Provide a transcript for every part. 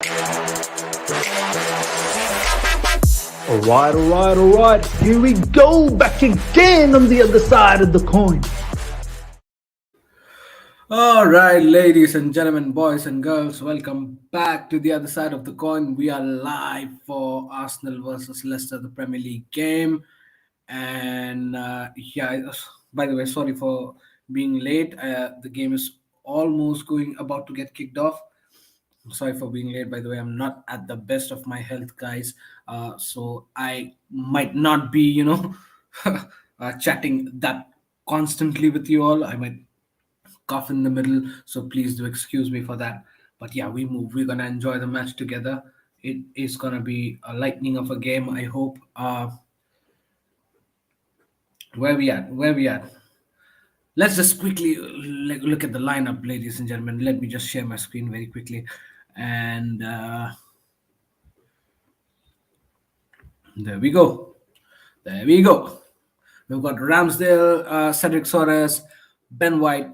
All right. Here we go, back again on the other side of the coin. All right, ladies and gentlemen, boys and girls, welcome back to the other side of the coin. We are live for Arsenal versus Leicester, the Premier League game. And by the way, sorry for being late. The game is almost about to get kicked off. Sorry for being late. By the way, I'm not at the best of my health, guys. So I might not be, chatting that constantly with you all. I might cough in the middle, so please do excuse me for that. But yeah, we move. We're gonna enjoy the match together. It is gonna be a lightning of a game, I hope. Where we at? Where we at? Let's just quickly look at the lineup, ladies and gentlemen. Let me just share my screen very quickly, and there we go. There we go. We've got Ramsdale, Cedric Soares, Ben White,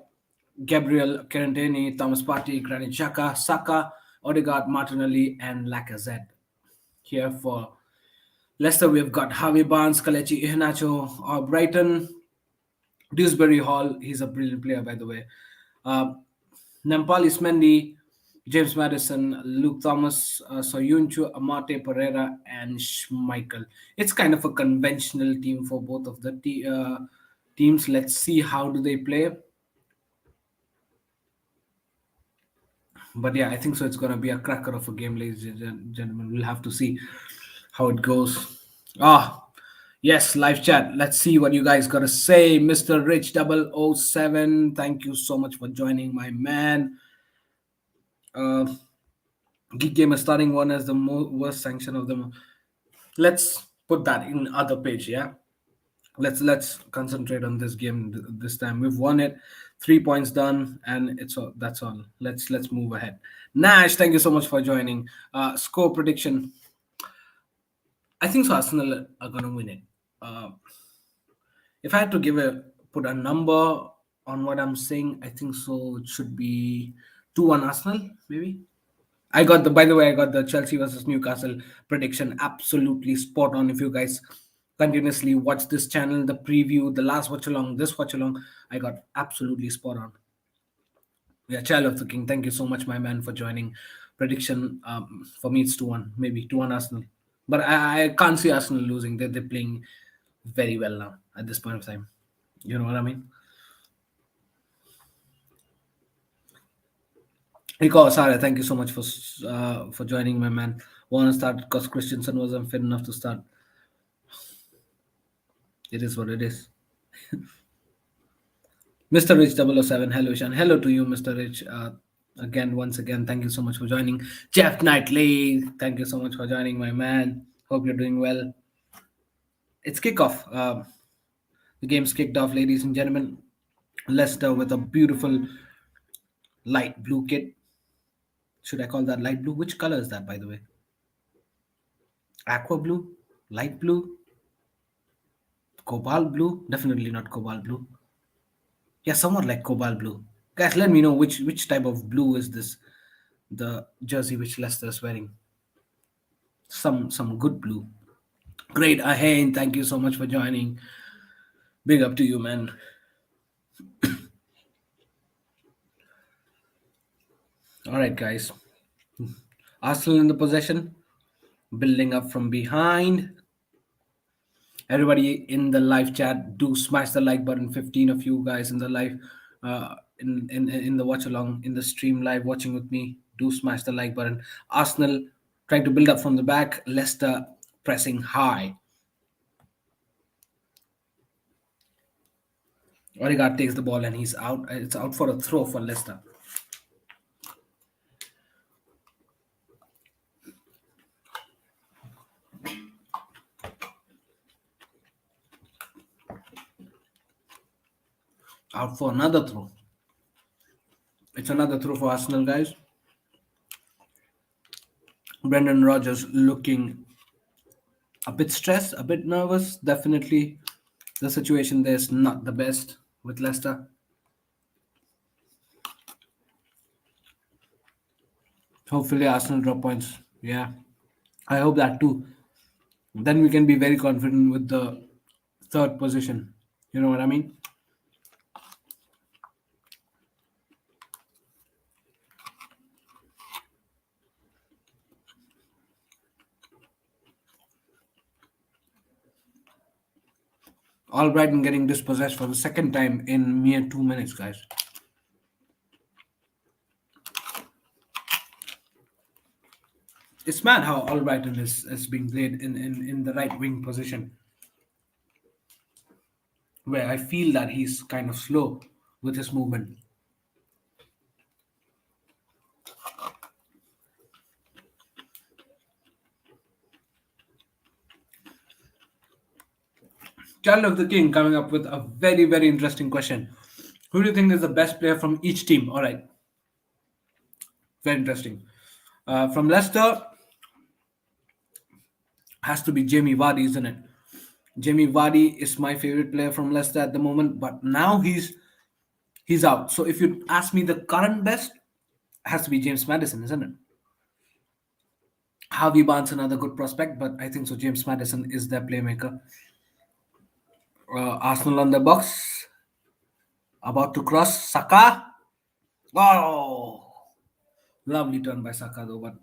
Gabriel Carantini, Thomas Partey, Granit Xhaka, Saka, Odegaard, Martinelli, and Lacazette. Here for Leicester, we've got Harvey Barnes, Kalechi Iheanacho, Brighton, Dewsbury Hall. He's a brilliant player, by the way. Uh, Nampalis Mendy, James Madison, Luke Thomas, Soyuncu, Amate Pereira, and Schmeichel. It's kind of a conventional team for both of the teams. Let's see how do they play. But yeah, I think so. It's gonna be a cracker of a game, ladies and gentlemen. We'll have to see how it goes. Ah, yes, live chat. Let's see what you guys gotta say, Mr. Rich 007. Thank you so much for joining, my man. Uh, Geek Gamer starting one as the worst sanction of them. Let's put that in other page. Yeah, let's concentrate on this game this time. We've won it, 3 points done, and it's all. That's all. Let's move ahead. Nash, thank you so much for joining. Score prediction. I think so. Arsenal are gonna win it. Uh, if I had to put a number on what I'm saying, I think so. It should be 2-1 Arsenal, maybe. By the way, I got the Chelsea versus Newcastle prediction absolutely spot on. If you guys continuously watch this channel, the preview, the last watch along, this watch along, I got absolutely spot on. Yeah, Child of the King, thank you so much, my man, for joining. Prediction for me, it's 2-1, maybe 2-1 Arsenal. But I can't see Arsenal losing. They're playing very well now at this point of time. You know what I mean? Rico Osara, thank you so much for joining, my man. Want to start because Christensen wasn't fit enough to start. It is what it is. Mr. Rich 007, hello, Ishan. Hello to you, Mr. Rich. Once again, thank you so much for joining. Jeff Knightley, thank you so much for joining, my man. Hope you're doing well. It's kickoff. The game's kicked off, ladies and gentlemen. Leicester with a beautiful light blue kit. Should I call that light blue? Which color is that, by the way? Aqua blue? Light blue? Cobalt blue? Definitely not cobalt blue. Yeah, somewhat like cobalt blue. Guys, let me know which type of blue is this. The jersey which Leicester is wearing. Some good blue. Great, Ahain, thank you so much for joining. Big up to you, man. All right, guys. Arsenal in the possession, building up from behind. Everybody in the live chat, do smash the like button. 15 of you guys in the live, in the watch along, in the stream live watching with me, do smash the like button. Arsenal trying to build up from the back. Leicester pressing high. Odegaard takes the ball and he's out. It's out for a throw for Leicester. Out for another throw. It's another throw for Arsenal, guys. Brendan Rodgers looking a bit stressed, a bit nervous. Definitely the situation there is not the best with Leicester. Hopefully, Arsenal drop points. Yeah, I hope that too. Then we can be very confident with the third position. You know what I mean? Albrighton getting dispossessed for the second time in mere 2 minutes, guys. It's mad how Albrighton is being played in the right wing position, where I feel that he's kind of slow with his movement. Child of the King coming up with a very, very interesting question. Who do you think is the best player from each team? All right, very interesting. From Leicester, has to be Jamie Vardy, isn't it? Jamie Vardy is my favorite player from Leicester at the moment, but now he's out. So if you ask me the current best, has to be James Madison, isn't it? Harvey Barnes, another good prospect, but I think so. James Madison is their playmaker. Arsenal on the box, about to cross. Saka. Oh, lovely turn by Saka though, but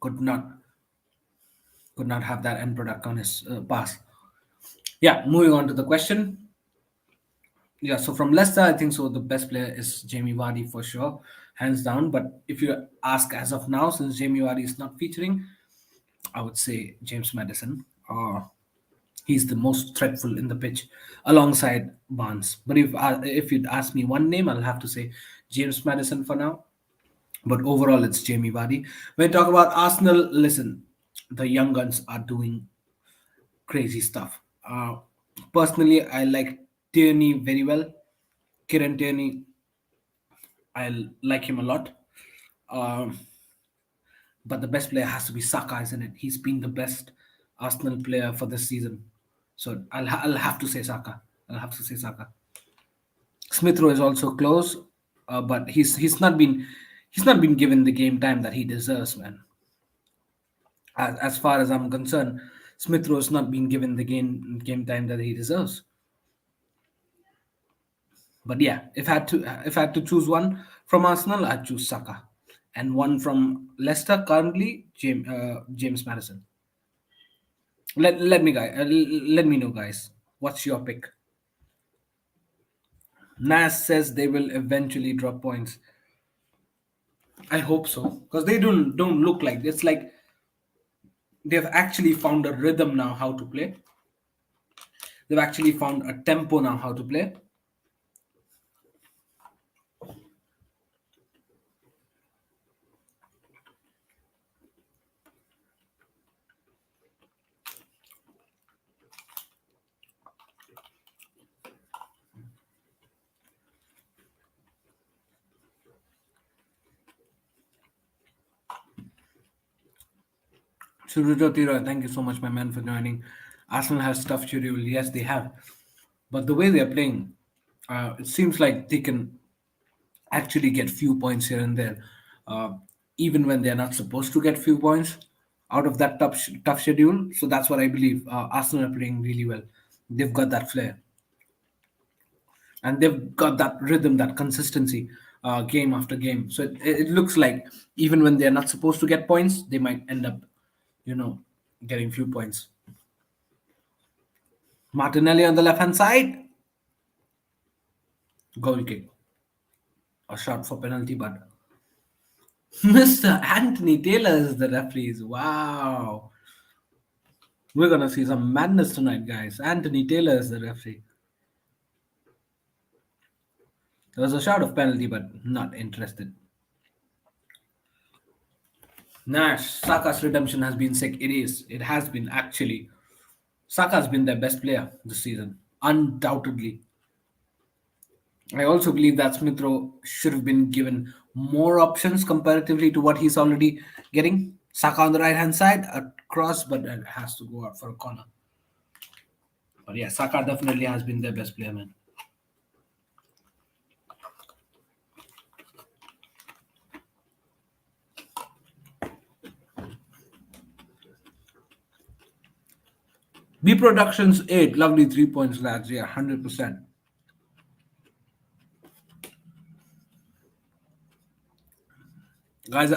could not could not have that end product on his pass. Yeah, moving on to the question. Yeah, so from Leicester, I think so. The best player is Jamie Vardy for sure, hands down. But if you ask as of now, since Jamie Vardy is not featuring, I would say James Madison. He's the most threatful in the pitch alongside Barnes. But if you'd ask me one name, I'll have to say James Madison for now. But overall, it's Jamie Vardy. When we talk about Arsenal, listen, the young guns are doing crazy stuff. Personally, I like Tierney very well. Kieran Tierney, I like him a lot. Um, but the best player has to be Saka, isn't it? He's been the best Arsenal player for this season. So I'll have to say Saka. I'll have to say Saka. Smith Rowe is also close, but he's not been given the game time that he deserves, man. As far as I'm concerned, Smith Rowe is not being given the game time that he deserves. But yeah, if I had to choose one from Arsenal, I'd choose Saka, and one from Leicester currently, James Madison. Let me know, guys. What's your pick? Nas says they will eventually drop points. I hope so, because they don't look like it's like they've actually found a rhythm now how to play. They've actually found a tempo now how to play. Surujo Tira, thank you so much, my man, for joining. Arsenal has tough schedule. Yes, they have. But the way they're playing, it seems like they can actually get few points here and there, uh, even when they're not supposed to get few points out of that tough schedule. So that's what I believe. Arsenal are playing really well. They've got that flair and they've got that rhythm, that consistency, game after game. So it looks like even when they're not supposed to get points, they might end up, you know, getting few points. Martinelli on the left hand side, goal kick, a shot for penalty, but Mr. Anthony Taylor is the referees. Wow. We're gonna see some madness tonight, guys. Anthony Taylor is the referee. There was a shot of penalty, but not interested. Nash, Saka's redemption has been sick. It is. It has been actually. Saka's been their best player this season, undoubtedly. I also believe that Smith Rowe should have been given more options comparatively to what he's already getting. Saka on the right hand side, a cross, but it has to go out for a corner. But yeah, Saka definitely has been their best player, man. B Productions 8. Lovely 3 points, lads. Yeah, 100%. Guys,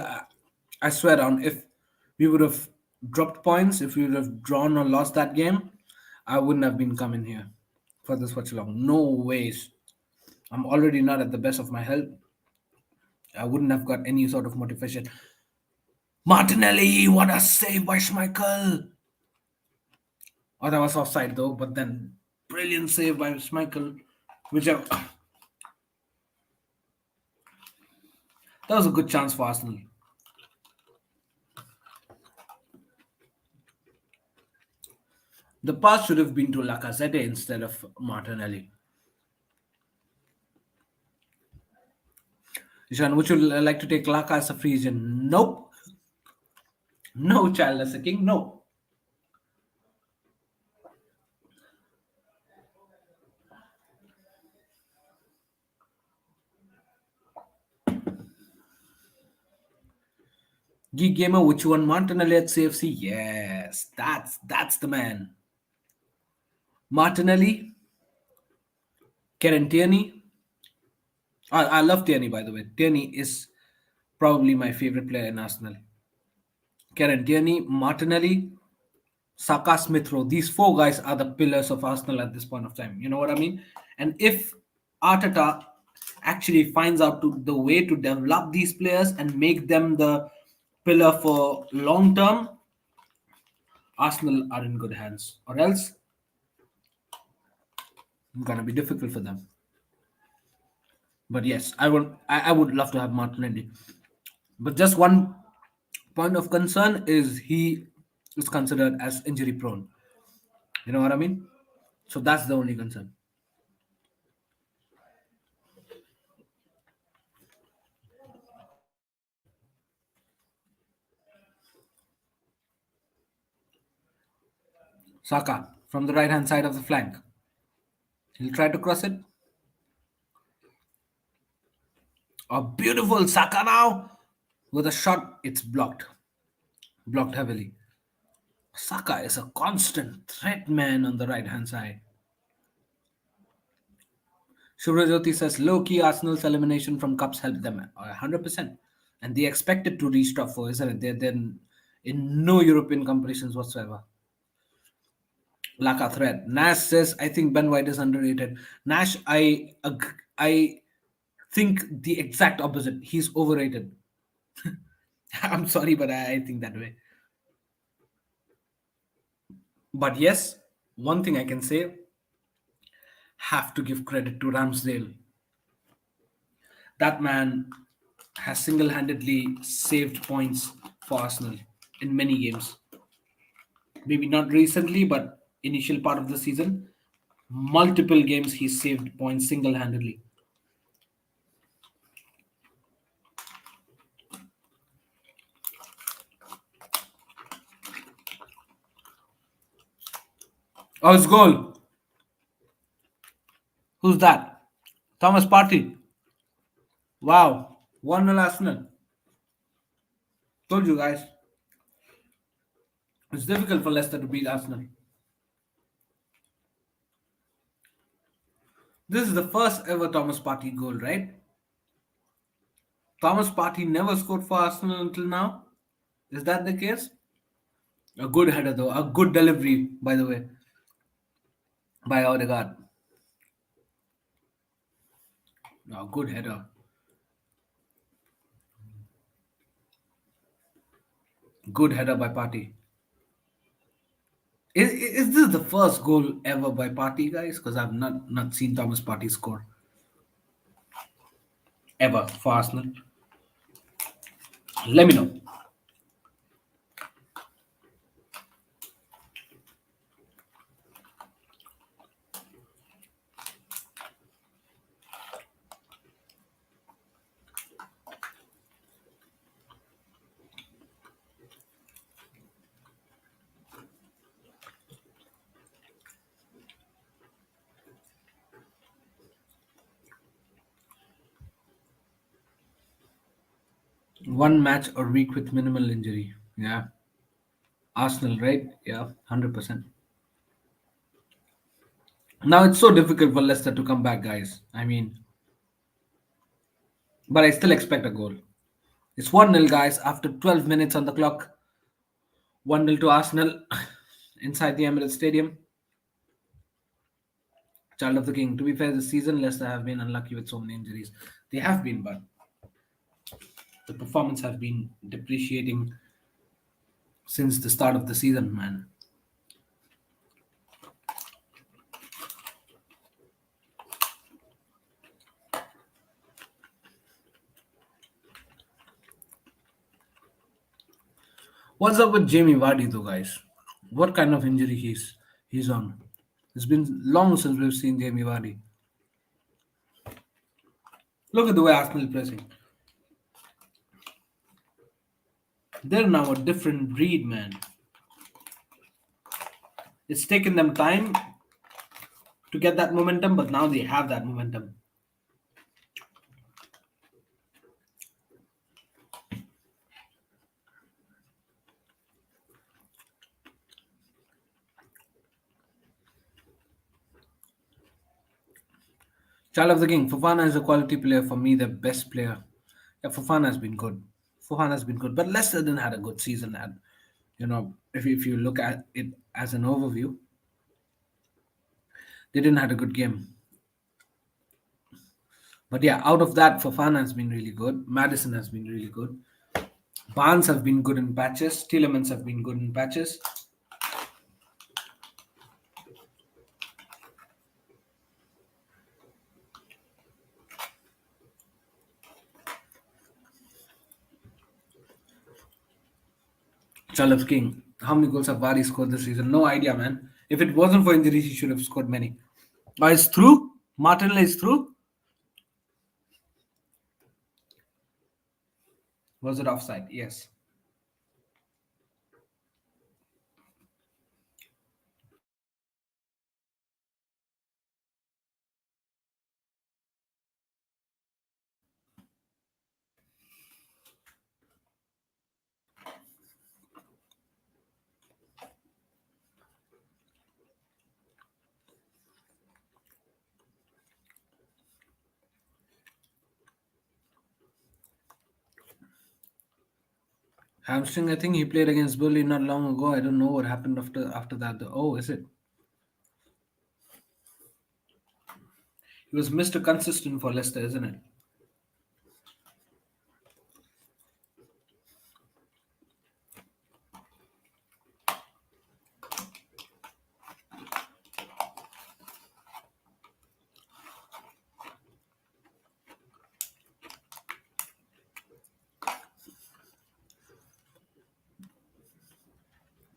I swear down, if we would have dropped points, if we would have drawn or lost that game, I wouldn't have been coming here for this watch along. No ways. I'm already not at the best of my health. I wouldn't have got any sort of motivation. Martinelli, what a save by Schmeichel. Oh, that was offside though, but then brilliant save by Schmeichel. Whichever. That was a good chance for Arsenal. The pass should have been to Lacazette instead of Martinelli. Ishan, would you like to take Laka as a free agent? Nope. No child as a king. No. G Gamer, which one? Martinelli at CFC? Yes, that's the man. Martinelli, Karen Tierney. I love Tierney, by the way. Tierney is probably my favorite player in Arsenal. Karen Tierney, Martinelli, Saka, Smith Rowe. These four guys are the pillars of Arsenal at this point of time. You know what I mean? And if Arteta actually finds out the way to develop these players and make them the pillar for long term, Arsenal are in good hands. Or else, it's gonna be difficult for them. But yes, I would love to have Martinelli. But just one point of concern is he is considered as injury prone. You know what I mean? So that's the only concern. Saka from the right hand side of the flank. He'll try to cross it. A beautiful Saka now with a shot. It's blocked. Blocked heavily. Saka is a constant threat man on the right hand side. Shurajoti says low key Arsenal's elimination from cups helped them 100%. And they expected to reach top four, isn't it? They're then in no European competitions whatsoever. Laka threat. Nash says, I think Ben White is underrated. Nash, I think the exact opposite. He's overrated. I'm sorry, but I think that way. But yes, one thing I can say, have to give credit to Ramsdale. That man has single-handedly saved points for Arsenal in many games. Maybe not recently, but initial part of the season, multiple games he saved points single-handedly. Oh, it's goal. Who's that? Thomas Partey. Wow. 1-0 Arsenal. Told you guys. It's difficult for Leicester to beat Arsenal. This is the first ever Thomas Partey goal, right? Thomas Partey never scored for Arsenal until now. Is that the case? A good header, though. A good delivery, by the way, by Odegaard. A good header. Good header by Partey. Is this the first goal ever by Partey, guys? Because I've not seen Thomas Partey score ever for Arsenal. Let me know. One match or week with minimal injury. Yeah. Arsenal, right? Yeah, 100%. Now it's so difficult for Leicester to come back, guys. I mean, but I still expect a goal. It's 1-0, guys, after 12 minutes on the clock. 1-0 to Arsenal inside the Emirates Stadium. Child of the King. To be fair, this season, Leicester have been unlucky with so many injuries. They have been, but the performance has been depreciating since the start of the season, man. What's up with Jamie Vardy, though, guys? What kind of injury he's on? It's been long since we've seen Jamie Vardy. Look at the way Arsenal is pressing. They're now a different breed, man. It's taken them time to get that momentum, but now they have that momentum. Child of the King, Fofana is a quality player for me, the best player. Yeah, Fofana has been good. Fofana has been good, but Leicester didn't had a good season. And if you look at it as an overview, they didn't had a good game. But yeah, out of that, Fofana has been really good. Madison has been really good. Barnes have been good in patches. Tielemans have been good in patches. Charles King. How many goals have Vardy scored this season? No idea, man. If it wasn't for injuries, he should have scored many. Oh, it's through? Martinelli is through? Was it offside? Yes. Hamstring, I think he played against Burnley not long ago. I don't know what happened after that. Oh, is it? He was Mr. Consistent for Leicester, isn't it?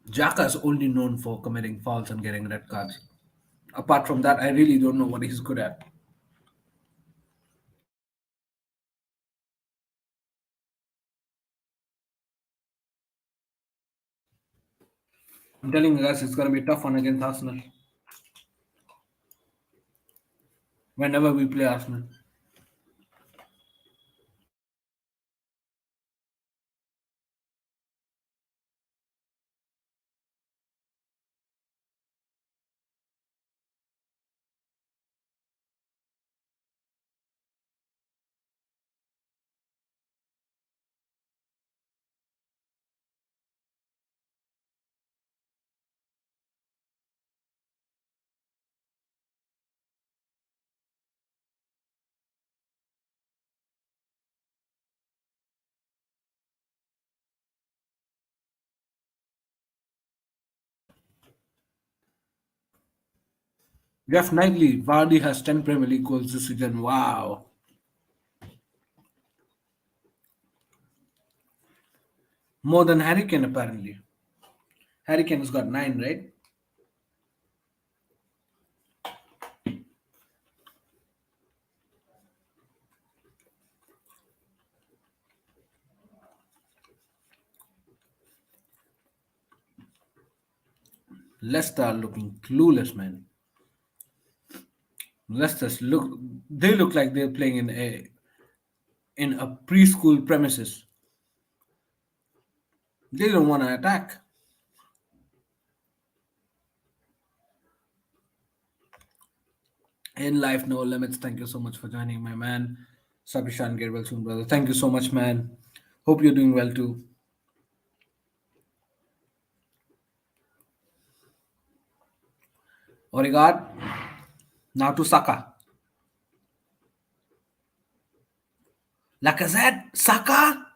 Xhaka is only known for committing fouls and getting red cards. Apart from that, I really don't know what he's good at. I'm telling you guys, it's going to be a tough one against Arsenal. Whenever we play Arsenal. Jeff Knightley, Vardy has 10 Premier League goals this season. Wow. More than Harry Kane, apparently. Harry Kane has got 9, right? Leicester are looking clueless, man. They look like they're playing in a preschool premises. They don't want to attack. In life, no limits. Thank you so much for joining, my man. Sabishan, get well soon, brother. Thank you so much, man. Hope you're doing well too. Obrigado. Now to Saka. Lacazette, Saka.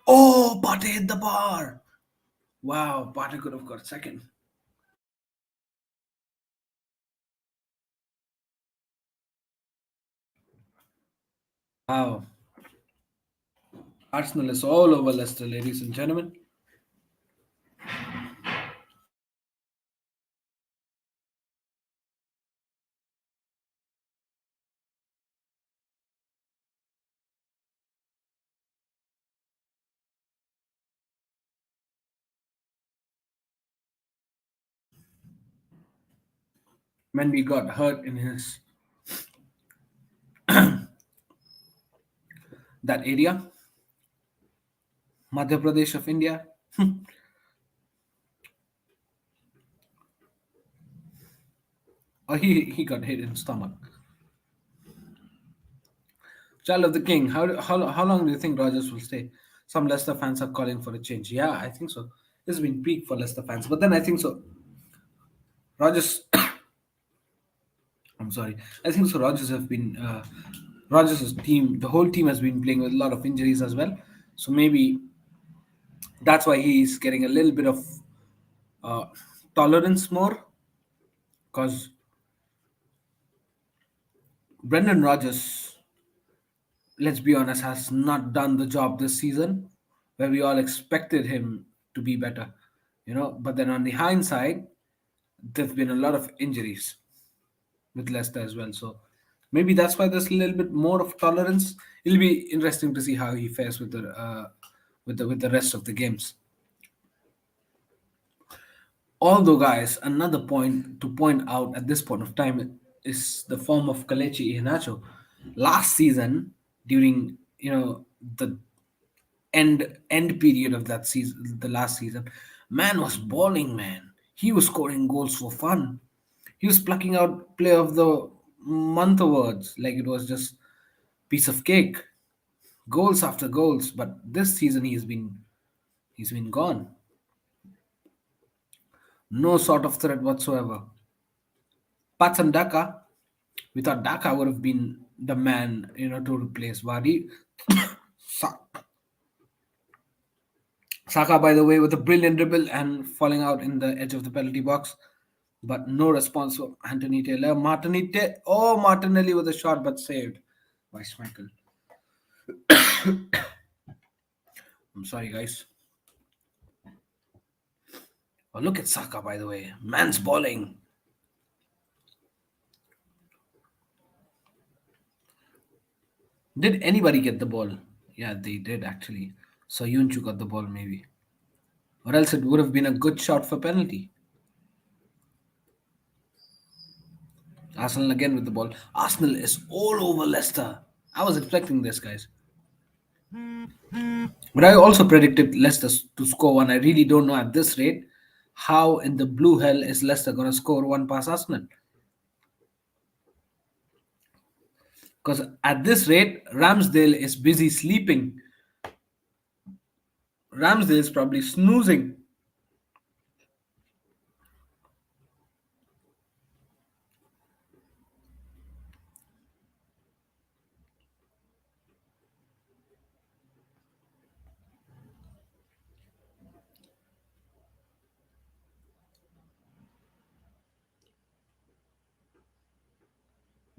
Oh, Partey hit the bar. Wow, Partey could have got second. Wow. Arsenal is all over Leicester, ladies and gentlemen. Mendy got hurt in his that area, Madhya Pradesh of India. Or he got hit in stomach. Child of the King. How long do you think Rogers will stay? Some Leicester fans are calling for a change. Yeah, I think so. This has been peak for Leicester fans. But then I think so. Rogers, I'm sorry. I think so. Rogers' team, the whole team has been playing with a lot of injuries as well. So maybe that's why he's getting a little bit of uh, tolerance more. Because Brendan Rodgers, let's be honest, has not done the job this season where we all expected him to be better. But then on the hindsight, there've been a lot of injuries with Leicester as well. So maybe that's why there's a little bit more of tolerance. It'll be interesting to see how he fares with the rest of the games. Although, guys, another point to point out at this point of time is the form of Kalechi Iheanacho. Last season, during the end period of that season, the last season, man was balling. Man, he was scoring goals for fun. He was plucking out Player of the Month awards like it was just piece of cake, goals after goals. But this season he's been gone. No sort of threat whatsoever. Patson Daka, we thought Daka would have been the man, to replace Vardy. Sa- Saka, by the way, with a brilliant dribble and falling out in the edge of the penalty box, but no response from Anthony Taylor. Martinelli with a shot, but saved by Schmeichel. I'm sorry, guys. Oh, look at Saka, by the way. Man's balling. Did anybody get the ball? Yeah, they did actually. So Yunchu got the ball, maybe. Or else it would have been a good shot for penalty. Arsenal again with the ball. Arsenal is all over Leicester. I was expecting this, guys. But I also predicted Leicester to score one. I really don't know at this rate how in the blue hell is Leicester going to score one past Arsenal. Because at this rate, Ramsdale is busy sleeping. Ramsdale is probably snoozing.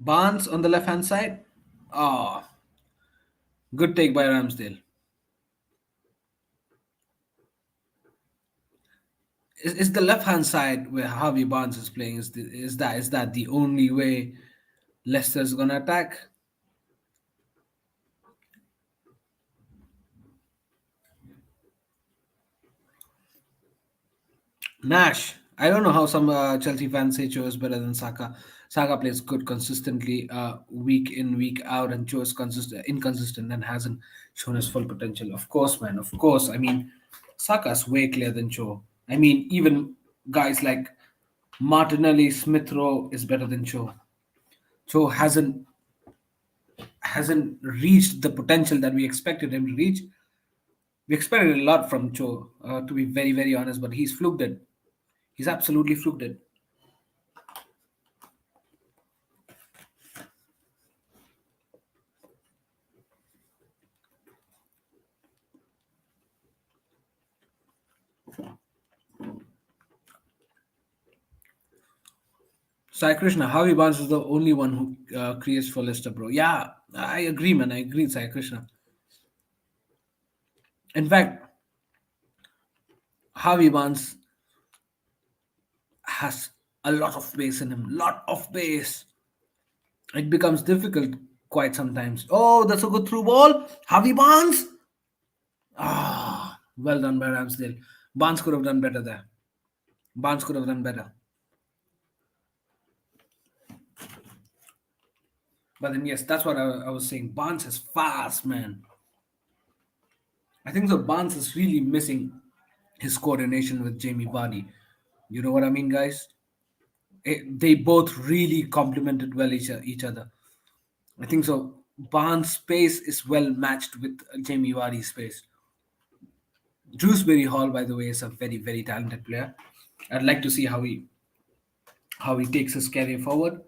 Barnes on the left hand side. Oh, good take by Ramsdale. Is the left hand side where Harvey Barnes is playing? Is that the only way Leicester's gonna attack? Nash. I don't know how some Chelsea fans say Cho is better than Saka. Saka plays good consistently, week in, week out, and Cho is inconsistent and hasn't shown his full potential. Of course, man. Of course. I mean, Saka's way clear than Cho. I mean, even guys like Martinelli, Smith Rowe is better than Cho. Cho hasn't reached the potential that we expected him to reach. We expected a lot from Cho, to be very, very honest, but he's fluked it. He's absolutely fluked it. Sai Krishna, Harvey Barnes is the only one who creates for Leicester, bro. Yeah, I agree, man. I agree, Sai Krishna. In fact, Harvey Barnes has a lot of pace in him. Lot of pace. It becomes difficult quite sometimes. Oh, that's a good through ball. Harvey Barnes. Ah, well done by Ramsdale. Barnes could have done better there. Barnes could have done better. But then, yes, that's what I was saying. Barnes is fast, man. I think so. Barnes is really missing his coordination with Jamie Vardy. You know what I mean, guys? They both really complemented well each other. I think so. Barnes' space is well matched with Jamie Vardy's space. Drewsbury Hall, by the way, is a very, very talented player. I'd like to see how he takes his career forward.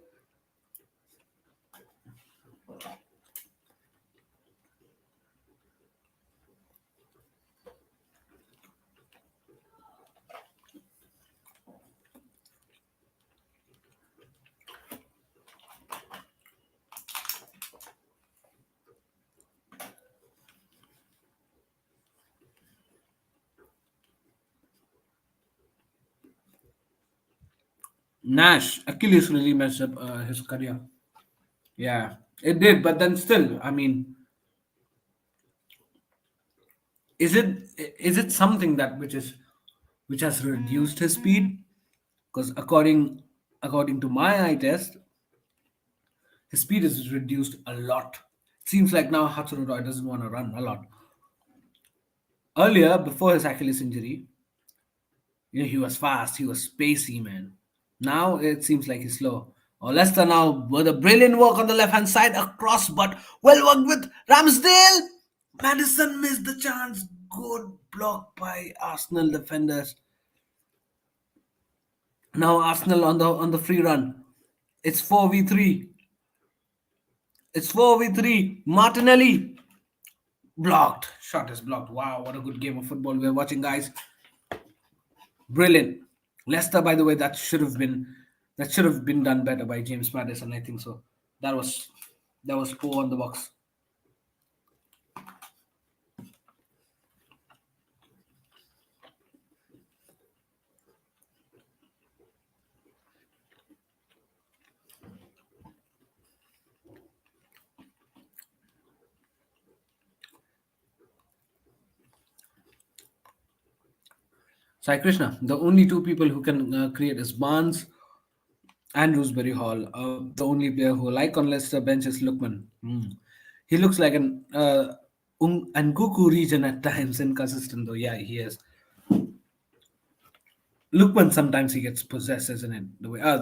Nash, Achilles really messed up his career. Yeah, it did, but then still, I mean, is it is it something that which has reduced his speed? Because according to my eye test, his speed is reduced a lot. Seems like now Hudson-Odoi doesn't want to run a lot. Earlier, before his Achilles injury, he was fast, he was spacey, man. Now it seems like he's slow. Oh, Leicester now with a brilliant work on the left hand side, across, but well worked with Ramsdale. Madison missed the chance. Good block by Arsenal defenders. Now Arsenal on the free run. It's 4v3. It's 4v3. Martinelli blocked. Shot is blocked. Wow, what a good game of football we're watching, guys. Brilliant. Leicester, by the way, that should have been done better by James Madison. I think so. That was poor on the box. Sai Krishna, the only two people who can create is Barnes and Roosbury Hall. The only player who like on Leicester bench is Lookman. He looks like an Nguku region at times, inconsistent though. Yeah, he is. Lookman sometimes he gets possessed, isn't it? The way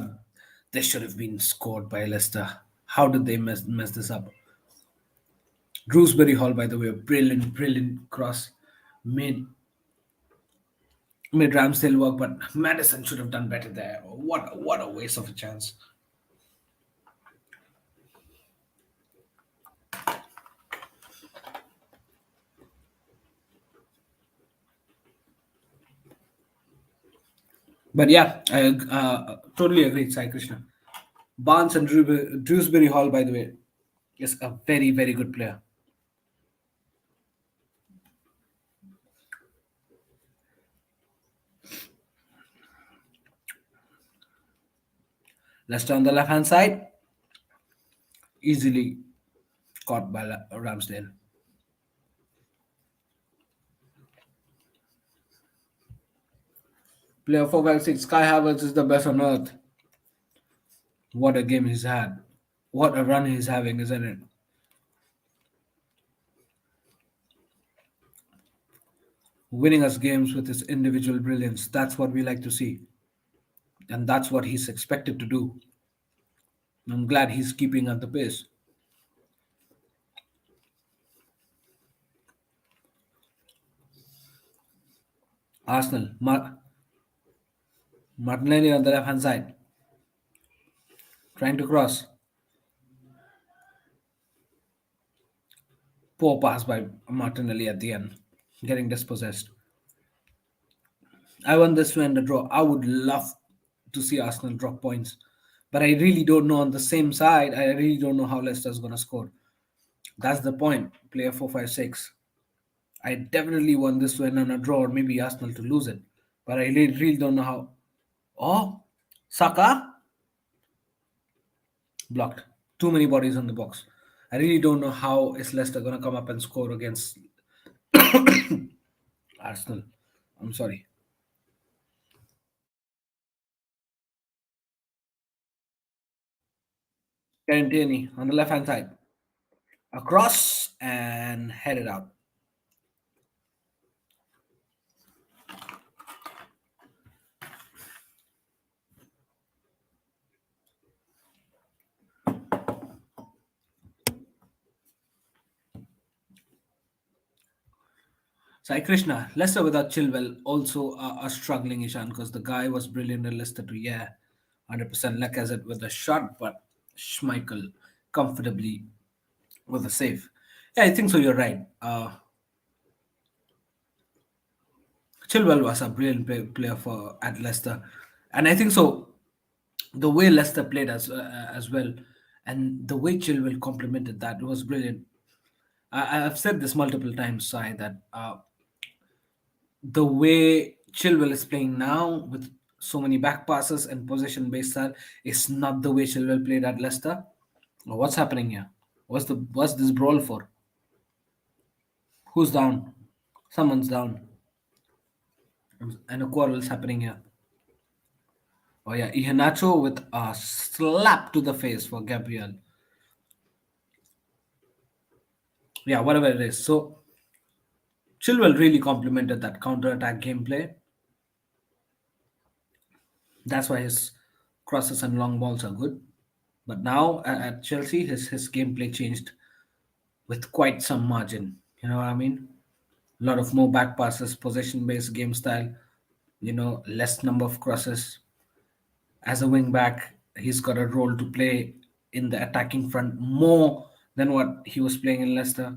they should have been scored by Leicester. How did they mess this up? Drewsbury Hall, by the way, a brilliant, brilliant cross made Ramsdale work, but Madison should have done better there. What a waste of a chance. But yeah, I totally agree, Sai Krishna. Barnes and Drewsbury Hall, by the way, is a very, very good player. Leicester on the left hand side, easily caught by Ramsdale. Player 456, Sky Havertz is the best on earth. What a game he's had. What a run he's having, isn't it? winning us games with his individual brilliance. That's what we like to see, and that's what he's expected to do. I'm glad he's keeping at the pace. Arsenal, Martinelli on the left hand side, trying to cross. Poor pass by Martinelli at the end, getting dispossessed. I want this to end a draw. I would love to see Arsenal drop points, but I really don't know on the same side. I really don't know how Leicester's going to score. That's the point. Player 4-5-6. I definitely want this to end on a draw or maybe Arsenal to lose it, but I really don't know how. Oh, Saka blocked. Too many bodies on the box. I really don't know how is Leicester going to come up and score against Arsenal. I'm sorry. Tierney on the left hand side. Across and headed out. Sai Krishna, Leicester without Chilwell also are struggling, Ishan, because the guy was brilliant in Leicester too. Yeah, 100% Lacazette with a shot, but Schmeichel comfortably with a save. Yeah, I think so. You're right. Chilwell was a brilliant player for at Leicester, and I think so. The way Leicester played as well, and the way Chilwell complemented that was brilliant. I've said this multiple times, Sai, that the way Chilwell is playing now with so many back passes and possession based style is not the way Chilwell played at Leicester. What's happening here? What's this brawl for? Who's down? Someone's down, and a quarrel is happening here. Oh yeah, Iheanacho with a slap to the face for Gabriel. Yeah, whatever it is. So Chilwell really complemented that counter-attack gameplay. That's why his crosses and long balls are good. But now at Chelsea, his gameplay changed with quite some margin. You know what I mean? A lot of more back passes, possession-based game style. Less number of crosses. As a wing back, he's got a role to play in the attacking front more than what he was playing in Leicester.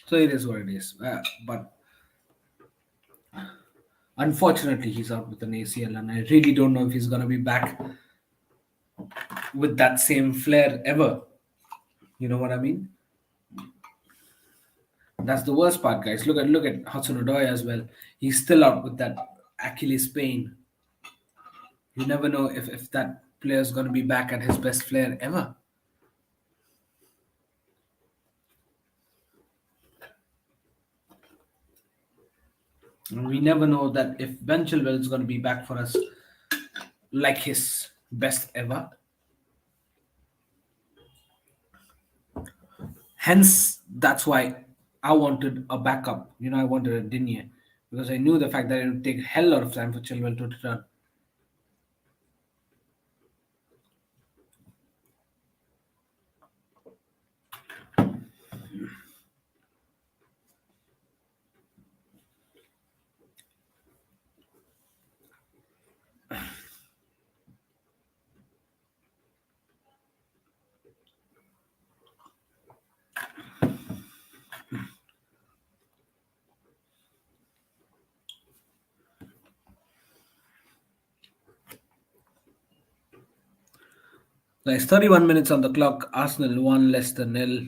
So it is what it is. But unfortunately, he's out with an ACL, and I really don't know if he's going to be back with that same flair ever. You know what I mean? That's the worst part, guys. Look at Hudson Odoi as well. He's still out with that Achilles pain. You never know if that player's going to be back at his best flair ever. And we never know that if Ben Chilwell is going to be back for us like his best ever. Hence, that's why I wanted a backup. I wanted a Digne because I knew the fact that it would take a hell lot of time for Chilwell to return. There's 31 minutes on the clock. Arsenal 1, Leicester nil.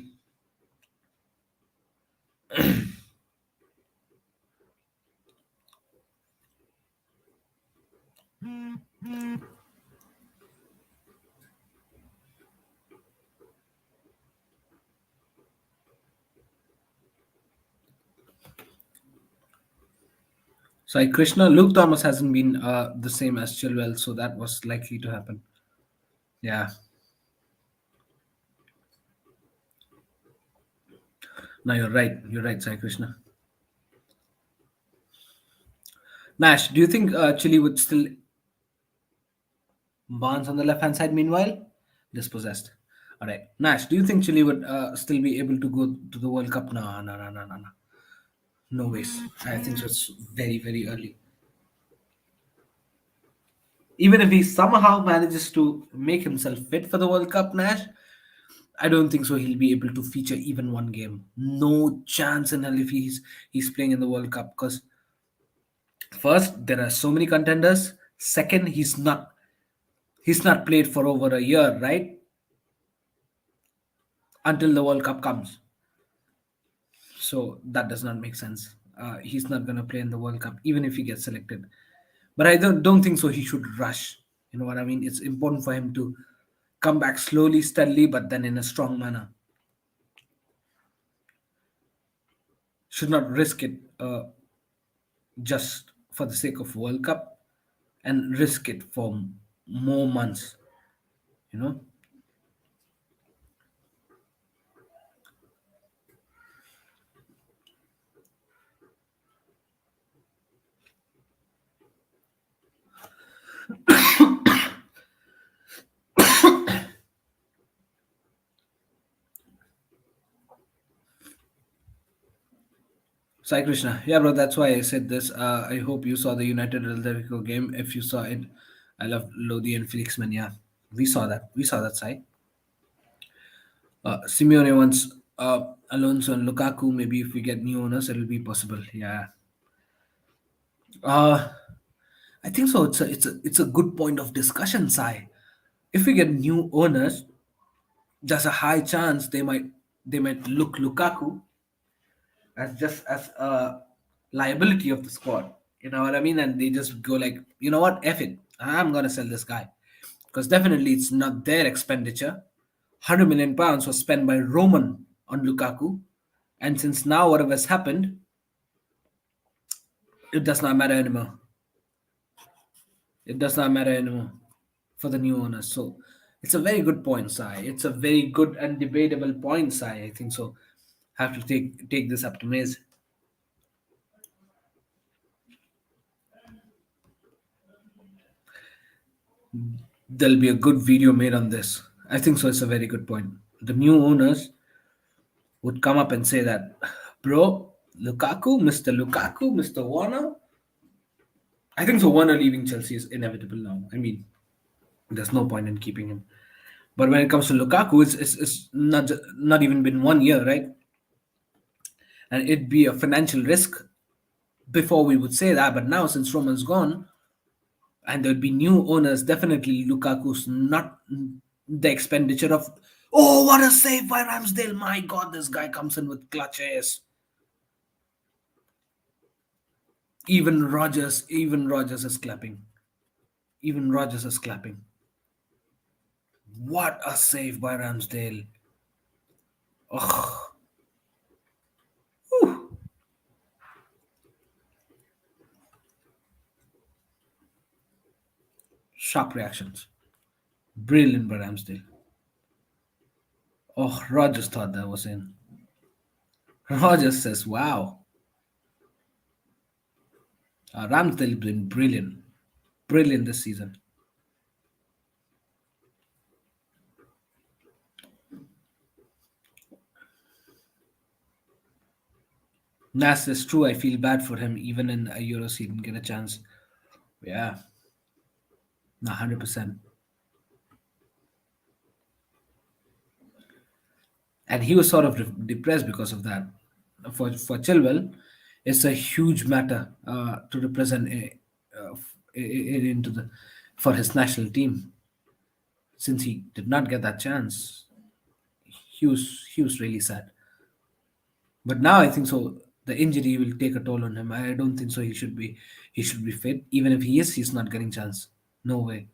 So Krishna, Luke Thomas hasn't been the same as Chilwell, so that was likely to happen. Yeah. No, you're right. You're right, Sai Krishna. Nash, do you think Chile would still Barnes on the left hand side? Meanwhile, dispossessed. All right, Nash, do you think Chile would still be able to go to the World Cup? No, no, no, no, no, no. No ways. I think so. It's very, very early. Even if he somehow manages to make himself fit for the World Cup, Nash, I don't think so. He'll be able to feature even one game. No chance in hell if he's playing in the World Cup. Because first, there are so many contenders. Second, he's not played for over a year, right? Until the World Cup comes. So that does not make sense. He's not gonna play in the World Cup, even if he gets selected. But I don't think so. He should rush. You know what I mean? It's important for him to come back slowly, steadily, but then in a strong manner. Should not risk it just for the sake of World Cup and risk it for more months. You know. Sai Krishna. Yeah, bro, that's why I said this. I hope you saw the United Atletico game. If you saw it, I love Lodi and Felixman. Yeah, we saw that. We saw that side. Simeone wants Alonso and Lukaku. Maybe if we get new owners, it'll be possible. Yeah. Uh, I think so. It's a good point of discussion, Sai. If we get new owners, there's a high chance they might look Lukaku as just as a liability of the squad. You know what I mean? And they just go like, you know what, F it, I'm gonna sell this guy because definitely it's not their expenditure. £100 million was spent by Roman on Lukaku, and since now whatever has happened, it does not matter anymore. It does not matter anymore for the new owners. So it's a very good point, Sai. It's a very good and debatable point, Sai. I think so. Have to take this up to Maze. There'll be a good video made on this. I think so. It's a very good point. The new owners would come up and say that, bro, Lukaku, Mr. Warner. I think so. Warner leaving Chelsea is inevitable now. I mean, there's no point in keeping him. But when it comes to Lukaku, it's not even been 1 year, right? And it'd be a financial risk before we would say that. But now, since Roman's gone, and there'd be new owners, definitely Lukaku's not the expenditure of. Oh, what a save by Ramsdale! My God, this guy comes in with clutches. Even Rogers is clapping. Even Rogers is clapping. What a save by Ramsdale! Oh, sharp reactions. Brilliant by Ramsdale. Oh, Rogers thought that was in. Rogers says, "Wow, Ramsdale been brilliant, brilliant this season." Nas is true. I feel bad for him. Even in a Euros, he didn't get a chance. Yeah, 100%. And he was sort of depressed because of that. For Chilwell, it's a huge matter to represent into the for his national team since he did not get that chance. He was really sad. But now I think so. The injury will take a toll on him. I don't think so. He should be fit. Even if he is, he's not getting chance. No way.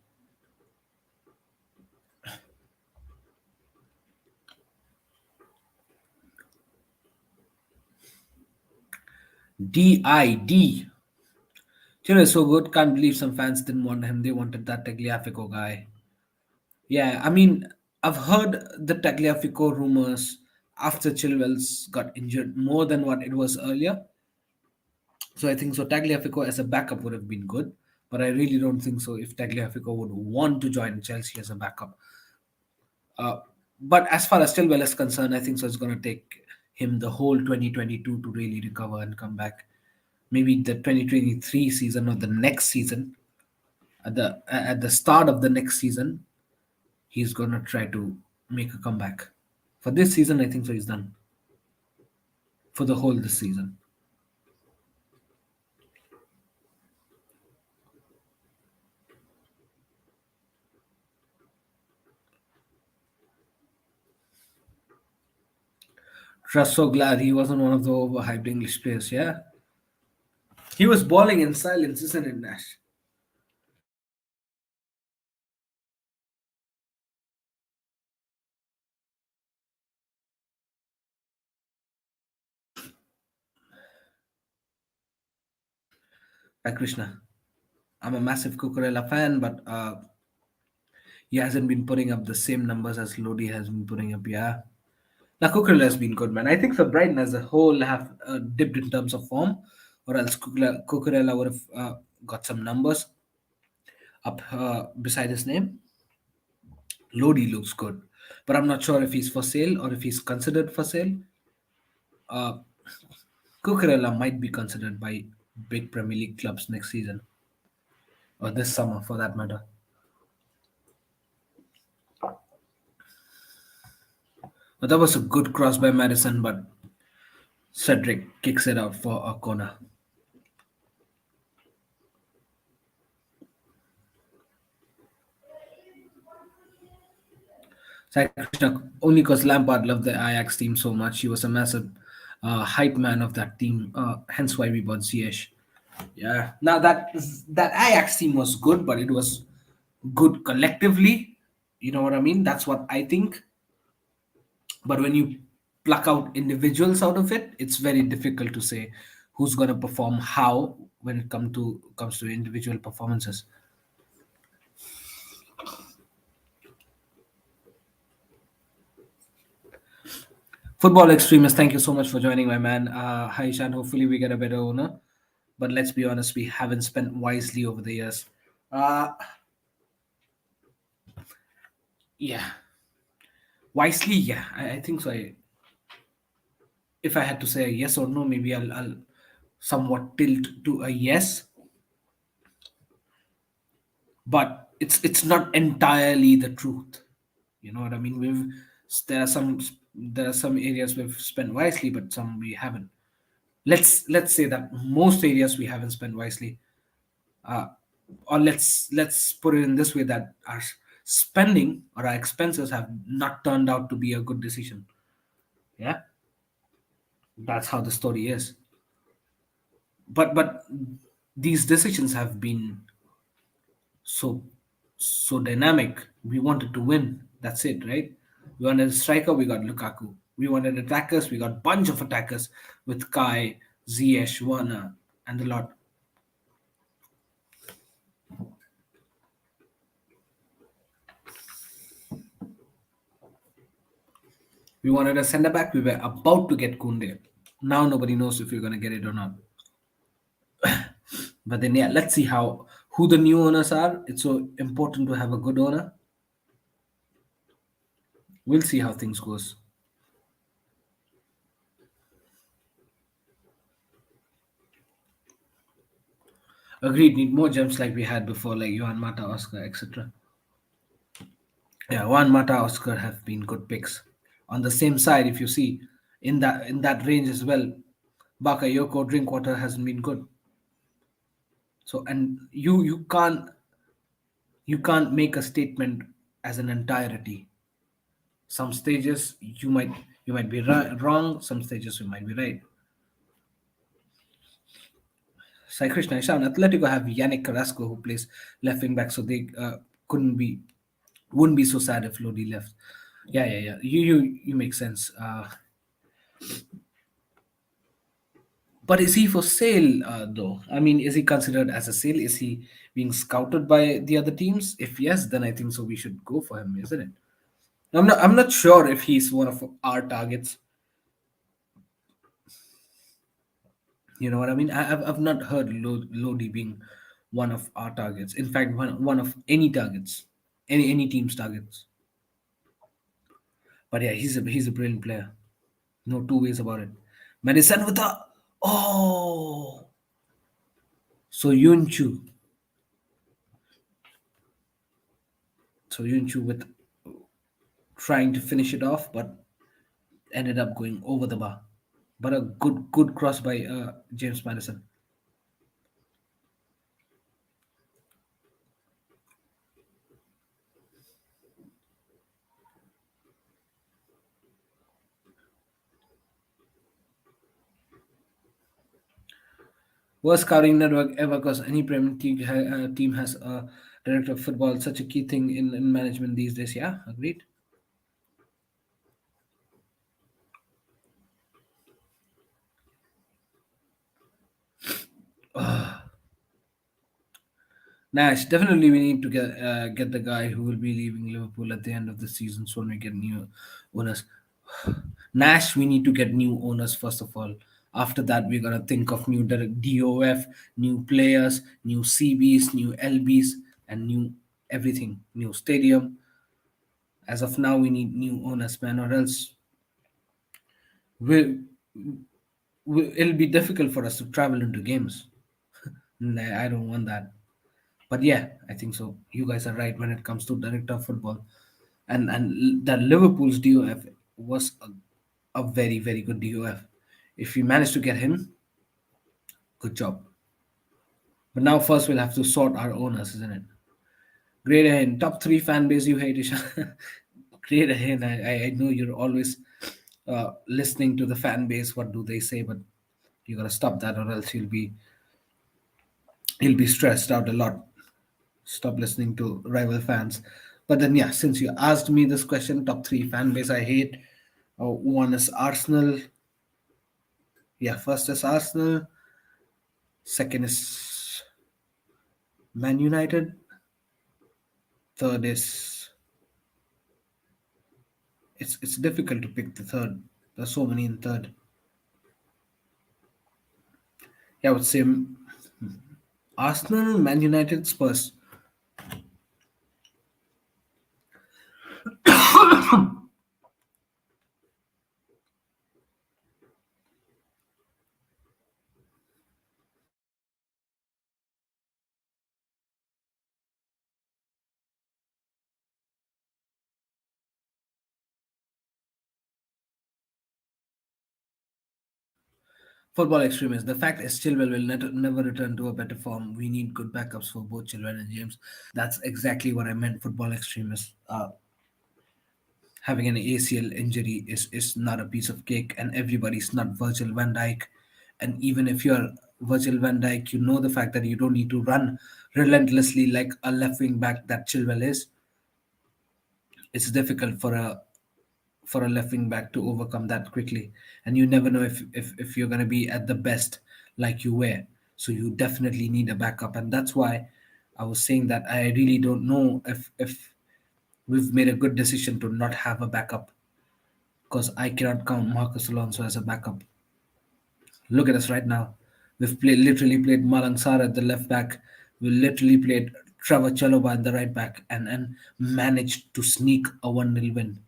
DID. Chile is so good. Can't believe some fans didn't want him. They wanted that Tagliafico guy. Yeah, I mean, I've heard the Tagliafico rumors after Chilwell's got injured more than what it was earlier. So I think so. Tagliafico as a backup would have been good, but I really don't think so. If Tagliafico would want to join Chelsea as a backup, uh, but as far as Chilwell is concerned, I think so. It's going to take him the whole 2022 to really recover and come back. Maybe the 2023 season or the next season, at the start of the next season, he's going to try to make a comeback. For this season, I think so. He's done for the whole this season. Just so glad he wasn't one of the overhyped English players. Yeah, he was balling in silence, isn't it, Nash? Hi, Krishna. I'm a massive Cucurella fan, but he hasn't been putting up the same numbers as Lodi has been putting up. Yeah. Now, Cucurella has been good, man. I think for Brighton as a whole have dipped in terms of form, or else Cucurella would have got some numbers up beside his name. Lodi looks good, but I'm not sure if he's for sale or if he's considered for sale. Uh, Cucurella might be considered by big Premier League clubs next season or this summer, for that matter. But that was a good cross by Madison, but Cedric kicks it out for a corner. Sai Krishna, only because Lampard loved the Ajax team so much. He was a massive hype man of that team. Hence why we bought Ziyech. Yeah. Now that Ajax team was good, but it was good collectively. You know what I mean? That's what I think. But when you pluck out individuals out of it, it's very difficult to say who's going to perform how when it comes to individual performances. Football extremist, thank you so much for joining, my man. Hi, Ishan. Hopefully, we get a better owner. But let's be honest, we haven't spent wisely over the years. Uh, yeah, wisely, yeah, I think so. If I had to say a yes or no, maybe I'll somewhat tilt to a yes, but it's not entirely the truth. You know what I mean? There are some areas we've spent wisely, but some we haven't. Let's say that most areas we haven't spent wisely, uh, or let's put it in this way that our spending or our expenses have not turned out to be a good decision. Yeah, that's how the story is. But these decisions have been so so dynamic. We wanted to win. That's it, right? We wanted a striker, we got Lukaku. We wanted attackers, we got bunch of attackers with Kai, Ziyech, Werner, and a lot. We wanted a centre back. We were about to get Kunde. Now nobody knows if we're gonna get it or not. But then yeah, let's see how who the new owners are. It's so important to have a good owner. We'll see how things goes. Agreed. Need more gems like we had before, like Johan Mata, Oscar, etc. Yeah, Juan Mata, Oscar have been good picks. On the same side, if you see in that range as well, Bakayoko Drinkwater hasn't been good. So and you can't make a statement as an entirety. Some stages you might be wrong. Some stages you might be right. Sai Krishna Ishan, Atletico have Yannick Carrasco who plays left wing back, so they couldn't be wouldn't be so sad if Lodi left. Yeah, yeah, yeah. You make sense. But is he for sale though? I mean, is he considered as a sale? Is he being scouted by the other teams? If yes, then I think so. We should go for him, isn't it? I'm not sure if he's one of our targets. You know what I mean? I've not heard Lodi being one of our targets. In fact, one of any targets, any team's targets. But yeah, he's a brilliant player. No two ways about it. Madison with a oh, so Yunchu, so Yunchu with trying to finish it off, but ended up going over the bar. But a good cross by James Madison. Worst scouting network ever, because any Premier League team has a director of football. Such a key thing in management these days. Yeah, agreed. Nash, definitely we need to get the guy who will be leaving Liverpool at the end of the season so when we get new owners. Nash, we need to get new owners first of all. After that, we're gonna think of new DOF, new players, new CBs, new LBs, and new everything, new stadium. As of now, we need new owners, man, or else we it'll be difficult for us to travel into games. Nah, I don't want that. But yeah, I think so. You guys are right when it comes to director of football, and that Liverpool's DOF was a very very good DOF. If we manage to get him, good job. But now first we'll have to sort our owners, isn't it? Great Ahin, top three fan base you hate, Ishan. Great Ahin, I know you're always listening to the fan base. What do they say? But you gotta stop that, or else you'll be stressed out a lot. Stop listening to rival fans. But then, yeah, since you asked me this question, top three fan base I hate. One is Arsenal. Yeah, first is Arsenal. Second is Man United. Third is it's difficult to pick the third. There's so many in third. Yeah, I would say Arsenal, Man United, Spurs. Football extremists. The fact is, Chilwell will never return to a better form. We need good backups for both Chilwell and James. That's exactly what I meant. Football extremists. Having an ACL injury is not a piece of cake, and everybody's not Virgil van Dijk. And even if you're Virgil van Dijk, you know the fact that you don't need to run relentlessly like a left wing back that Chilwell is. It's difficult for a left wing back to overcome that quickly, and you never know if you're going to be at the best like you were. So you definitely need a backup, and that's why I was saying that I really don't know if we've made a good decision to not have a backup because I cannot count Marcus Alonso as a backup. Look at us right now. Literally played Malang Sarr at the left back. We literally played Trevor Chalobah at the right back and managed to sneak a 1-0 win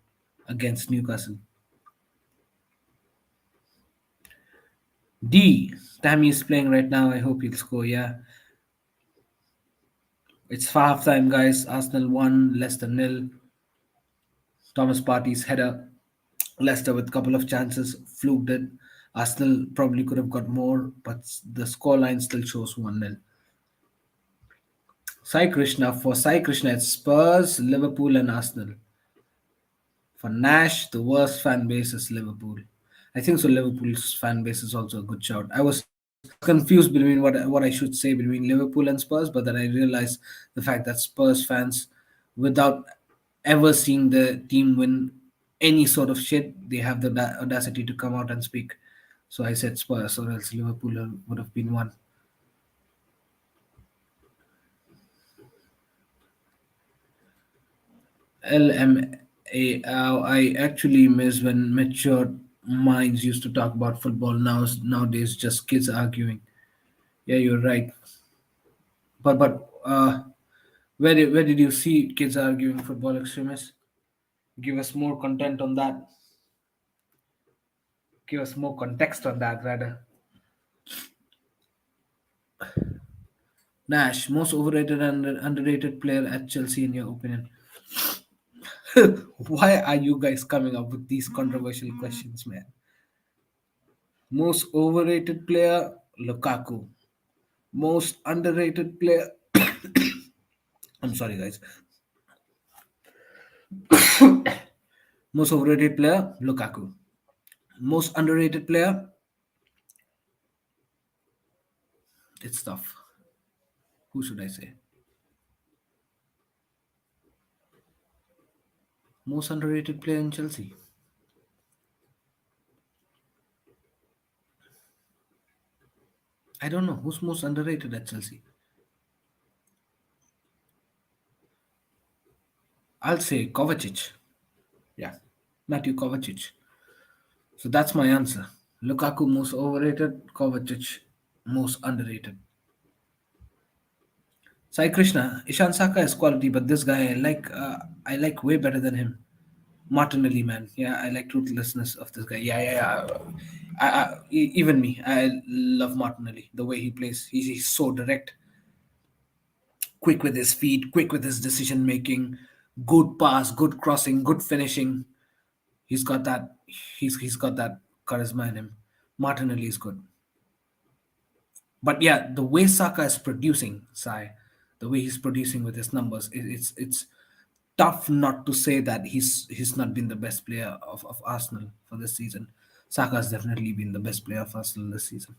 against Newcastle. D. Tammy is playing right now. I hope he'll score. Yeah. It's half time, guys. Arsenal 1, Leicester nil. Thomas Partey's header. Leicester with a couple of chances, fluked it. Arsenal probably could have got more, but the scoreline still shows 1-0. Sai Krishna. For Sai Krishna, it's Spurs, Liverpool, and Arsenal. For Nash, the worst fan base is Liverpool. I think so. Liverpool's fan base is also a good shout. I was confused between what I should say between Liverpool and Spurs, but then I realized the fact that Spurs fans, without ever seeing the team win any sort of shit, they have the audacity to come out and speak. So I said Spurs, or else Liverpool would have been one. LMA. I actually miss when matured minds used to talk about football. Nowadays, just kids arguing. Yeah, you're right. But where did you see kids arguing football extremists? Give us more content on that. Give us more context on that, rather. Nash, most overrated and underrated player at Chelsea, in your opinion? Why are you guys coming up with these controversial questions, man? Most overrated player, Lukaku. Most underrated player. I'm sorry, guys. Most overrated player, Lukaku. Most underrated player, it's tough. Who should I say? Most underrated player in Chelsea. I don't know who's most underrated at Chelsea. I'll say Kovacic. Yeah, Matthew Kovacic. So that's my answer. Lukaku most overrated, Kovacic most underrated. Sai Krishna, Ishan Saka is quality, but this guy I like way better than him. Martinelli, man. Yeah, I like ruthlessness of this guy. Yeah, yeah, yeah. Even me, I love Martinelli. The way he plays, he's so direct, quick with his feet, quick with his decision making, good pass, good crossing, good finishing. He's got that. He's got that charisma in him. Martinelli is good. But yeah, the way Saka is producing, Sai, the way he's producing with his numbers, it's tough not to say that he's not been the best player of Arsenal for this season. Saka has definitely been the best player of Arsenal this season.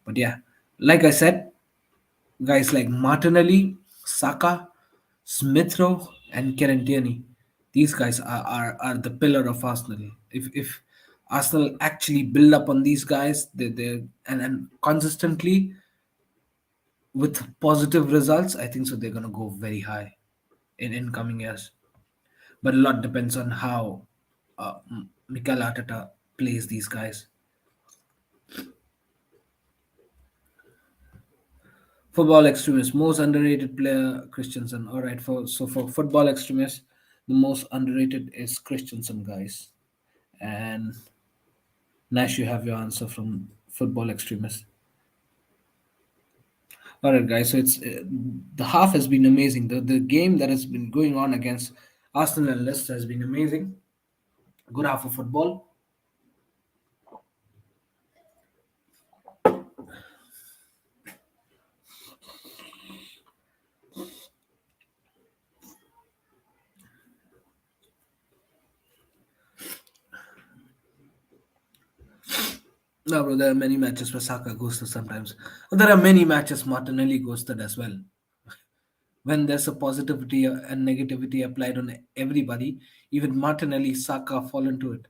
But yeah, like I said, guys like Martinelli, Saka, Smith Rowe, and Kieran Tierney, these guys are the pillar of Arsenal. If Arsenal actually build up on these guys, they and consistently with positive results, I think so they're gonna go very high in coming years. But a lot depends on how Mikel Arteta plays these guys. Football extremist, most underrated player Christensen. All right, for football extremists, the most underrated is Christensen, guys. And Nash, you have your answer from football extremist. All right, guys. So it's the half has been amazing. The game that has been going on against Arsenal and Leicester has been amazing. Good half of football. No, bro, there are many matches where Saka ghosted sometimes. There are many matches Martinelli ghosted as well. When there's a positivity and negativity applied on everybody, even Martinelli, Saka fall into it.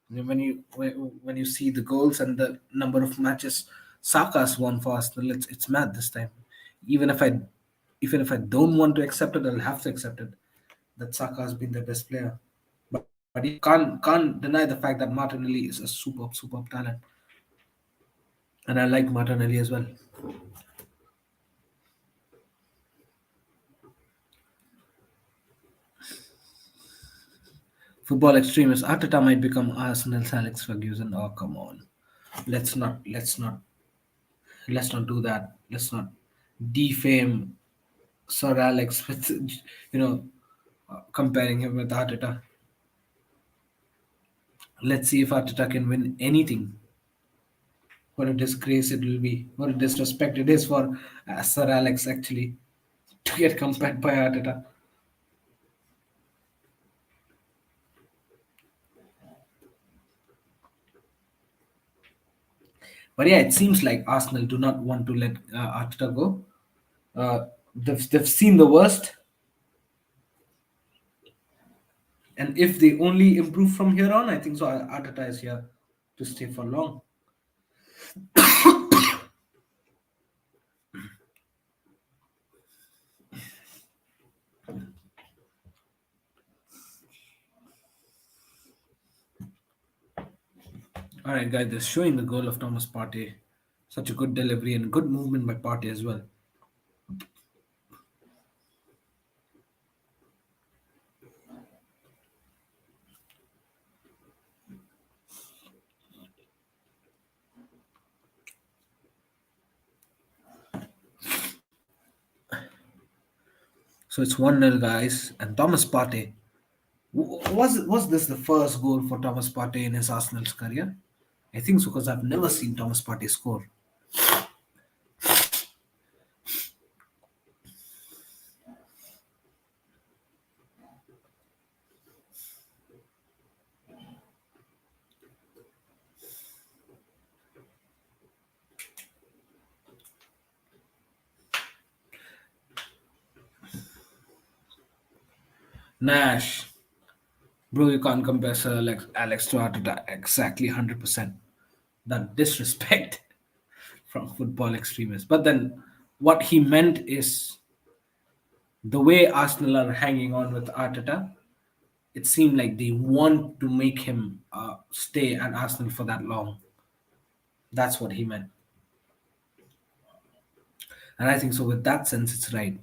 And when you see the goals and the number of matches Saka's won for Arsenal, it's mad this time. Even if I even if I don't want to accept it, I'll have to accept it that Saka has been the best player. But yeah, can't deny the fact that Martinelli is a superb talent, and I like Martinelli as well. Football extremists. Arteta might become Arsenal's Alex Ferguson. Oh, come on. Let's not do that. Let's not defame Sir Alex with comparing him with Arteta. Let's see if Arteta can win anything. What a disgrace it will be. What a disrespect it is for Sir Alex actually to get compared by Arteta. But yeah, it seems like Arsenal do not want to let Arteta go. They've seen the worst, and if they only improve from here on, I think so. Arteta is here to stay for long. All right, guys, they're showing the goal of Thomas Partey. Such a good delivery and good movement by Partey as well. So it's 1-0, guys. And Thomas Partey. Was this the first goal for Thomas Partey in his Arsenal's career? I think so because I've never seen Thomas Partey score. Nash. Bro, you can't compare Sir Alex to Arteta exactly 100%. That disrespect from football extremists. But then what he meant is the way Arsenal are hanging on with Arteta, it seemed like they want to make him stay at Arsenal for that long. That's what he meant. And I think so with that sense, it's right.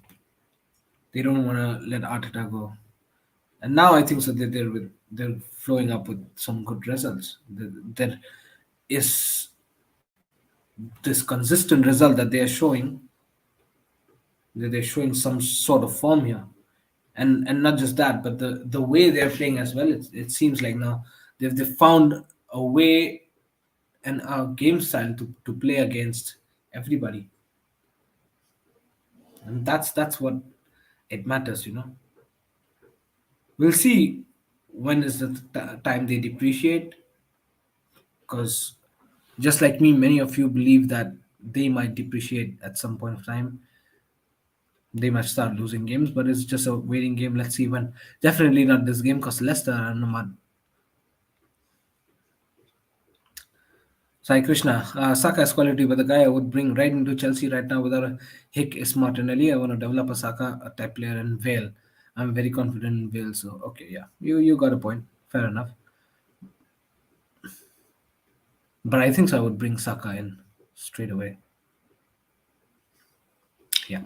They don't want to let Arteta go. And now I think so that they're flowing up with some good results. There is this consistent result that they are showing, that they're showing some sort of form here. And not just that, but the way they're playing as well, it seems like now they've found a way and a game style to play against everybody. And that's what it matters. We'll see when is the time they depreciate, because just like me, many of you believe that they might depreciate at some point of time. They might start losing games, but it's just a waiting game. Let's see when. Definitely not this game because Leicester are in the mud. Sai Krishna, Saka is quality, but the guy I would bring right into Chelsea right now without a hick is Martinelli. I want to develop a Saka a type player in Vale. I'm very confident in Vale, so okay, yeah, you got a point. Fair enough. But I think so I would bring Saka in straight away. Yeah.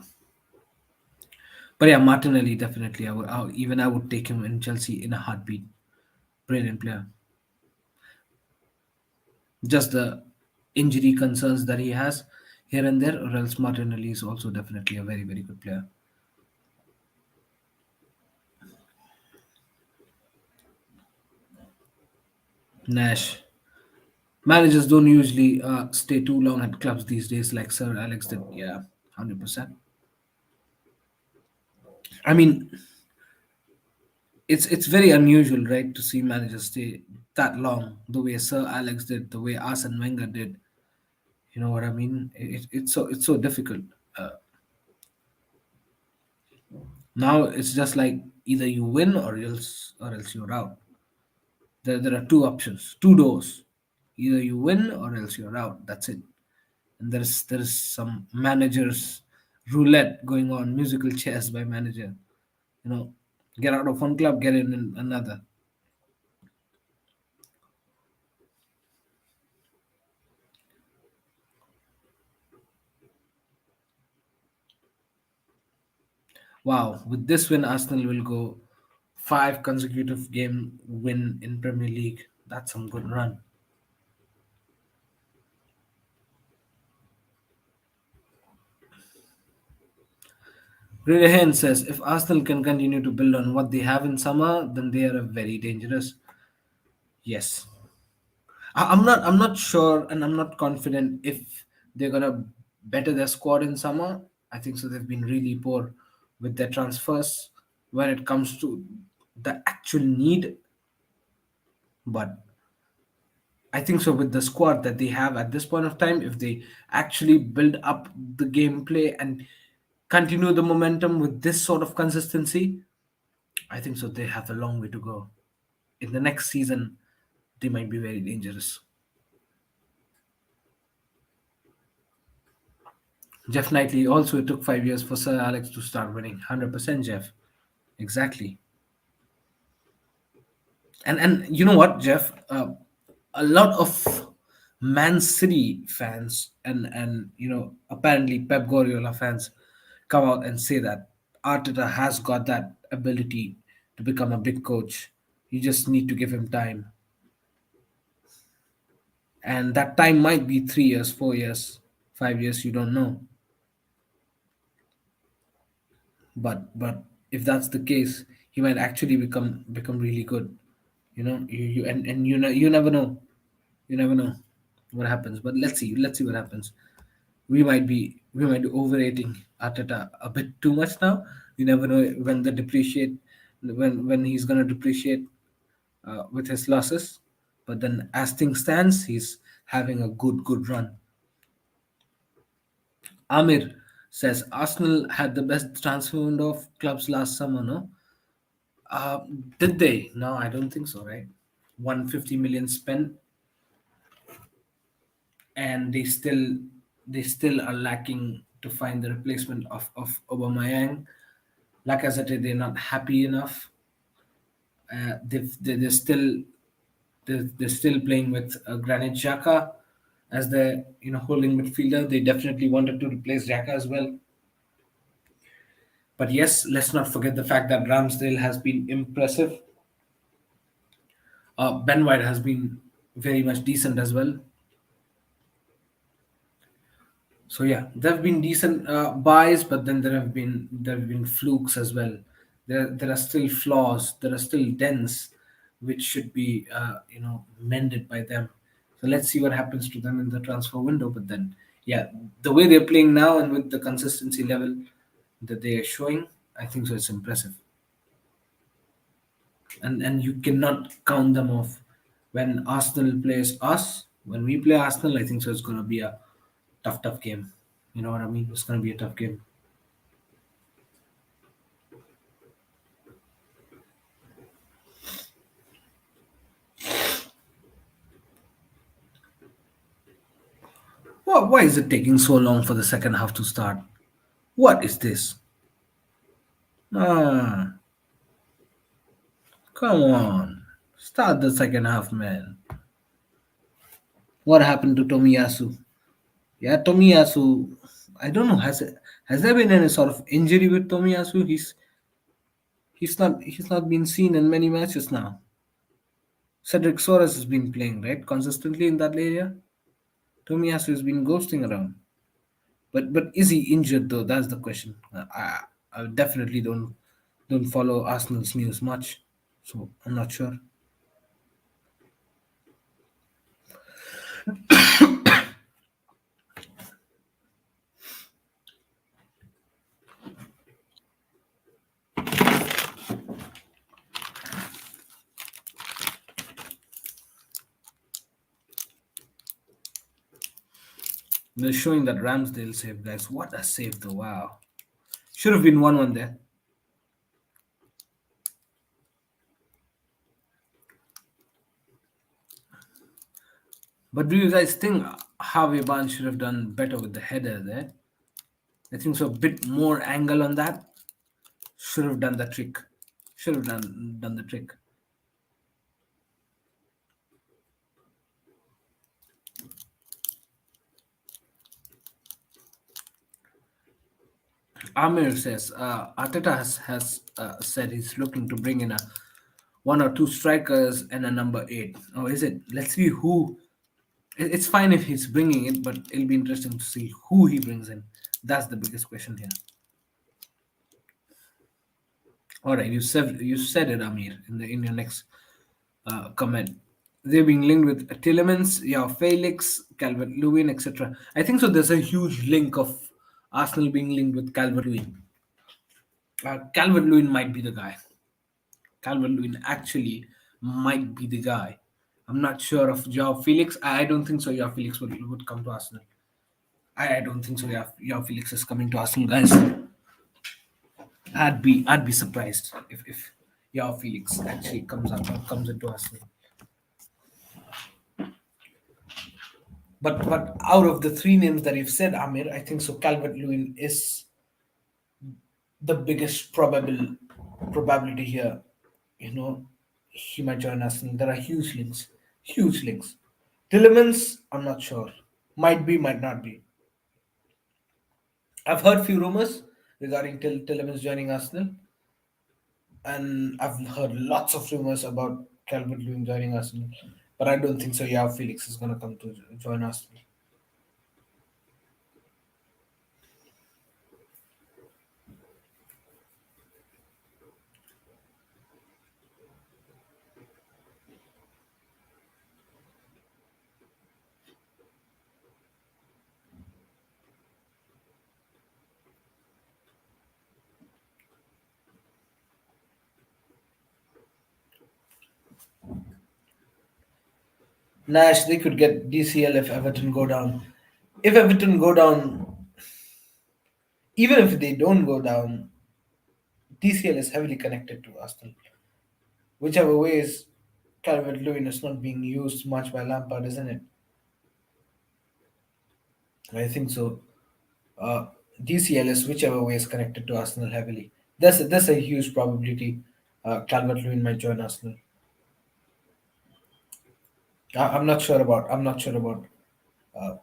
But yeah, Martinelli definitely. I would take him in Chelsea in a heartbeat. Brilliant player. Just the injury concerns that he has here and there, or else Martinelli is also definitely a very, very good player. Nash. Managers don't usually stay too long at clubs these days, like Sir Alex did. Yeah, 100%. I mean, it's very unusual, right, to see managers stay that long, the way Sir Alex did, the way Arsene Wenger did. You know what I mean? It's so difficult. Uh, Now it's just like either you win or else you're out. There are two options, two doors. Either you win or else you're out. That's it. And there's some managers roulette going on, musical chairs by manager. You know, get out of one club, get in another. Wow, with this win, Arsenal will go five consecutive game win in Premier League. That's some good run. Rehan says if Arsenal can continue to build on what they have in summer, then they are a very dangerous. Yes, I'm not sure, and I'm not confident if they're gonna better their squad in summer. I think so. They've been really poor with their transfers when it comes to the actual need, but I think so with the squad that they have at this point of time, if they actually build up the gameplay and continue the momentum with this sort of consistency, I think so they have a long way to go. In the next season, they might be very dangerous. Jeff Knightley also it took 5 years for Sir Alex to start winning. 100% Jeff. Exactly. And you know what, Jeff? A lot of Man City fans and apparently Pep Guardiola fans come out and say that Arteta has got that ability to become a big coach. You just need to give him time, and that time might be 3 years, 4 years, 5 years. You don't know, but if that's the case, he might actually become really good. You never know. You never know what happens. But let's see what happens. We might be overrating Arteta a bit too much now. You never know when he's gonna depreciate with his losses. But then, as things stands, he's having a good run. Amir says Arsenal had the best transfer window of clubs last summer. No, uh, did they? No, I don't think so. Right, 150 million spent, and they still are lacking to find the replacement of Aubameyang. Like I said, they're not happy enough. They're still playing with Granit Xhaka as the holding midfielder. They definitely wanted to replace Xhaka as well. But yes, let's not forget the fact that Ramsdale has been impressive. Ben White has been very much decent as well. So yeah, there have been decent buys, but then there have been flukes as well. There are still flaws. There are still dents, which should be mended by them. So let's see what happens to them in the transfer window. But then, yeah, the way they're playing now and with the consistency level that they are showing, I think so. It's impressive, and you cannot count them off. When Arsenal plays us, when we play Arsenal, I think so. It's going to be a tough game. You know what I mean? It's going to be a tough game. Why is it taking so long for the second half to start? What is this? Ah, come on. Start the second half, man. What happened to Tomiyasu? Yeah, Tomiyasu. I don't know. Has there been any sort of injury with Tomiyasu? He's not been seen in many matches now. Cedric Soares has been playing right consistently in that area. Tomiyasu has been ghosting around. But is he injured though? That's the question. I definitely don't follow Arsenal's news much, so I'm not sure. They're showing that Ramsdale save, guys. What a save though! Wow, should have been 1-1 there. But do you guys think Harvey Barnes should have done better with the header there? I think so. A bit more angle on that should have done the trick. Should have done the trick. Amir says Arteta has said he's looking to bring in a one or two strikers and a number eight. Oh, is it? Let's see who. It's fine if he's bringing it, but it'll be interesting to see who he brings in. That's the biggest question here. All right, you said it, Amir, in your next comment. They're being linked with Tillemans, yeah, Felix, Calvert Lewin, etc. I think so. There's a huge link of Arsenal being linked with Calvert Lewin. Calvert Lewin might be the guy. Calvert Lewin actually might be the guy. I'm not sure of Joao Felix. I don't think so. Joao Felix would come to Arsenal. I don't think so. Joao Felix is coming to Arsenal, guys. I'd be surprised if Joao Felix actually comes into Arsenal. But out of the three names that you've said, Amir, I think so. Calvert Lewin is the biggest probability here. You know, he might join Arsenal. There are huge links, huge links. Tillemans, I'm not sure. Might be, might not be. I've heard few rumors regarding Tillemans joining Arsenal, and I've heard lots of rumors about Calvert-Lewin joining Arsenal, but I don't think so. Yeah, Felix is gonna come to join Arsenal. Nash, they could get DCL if Everton go down. If Everton go down, even if they don't go down, DCL is heavily connected to Arsenal. Whichever way is, Calvert-Lewin is not being used much by Lampard, isn't it? I think so. Uh, DCL is whichever way is connected to Arsenal heavily. That's a huge probability. Calvert-Lewin might join Arsenal. I'm not sure about. I'm not sure about uh,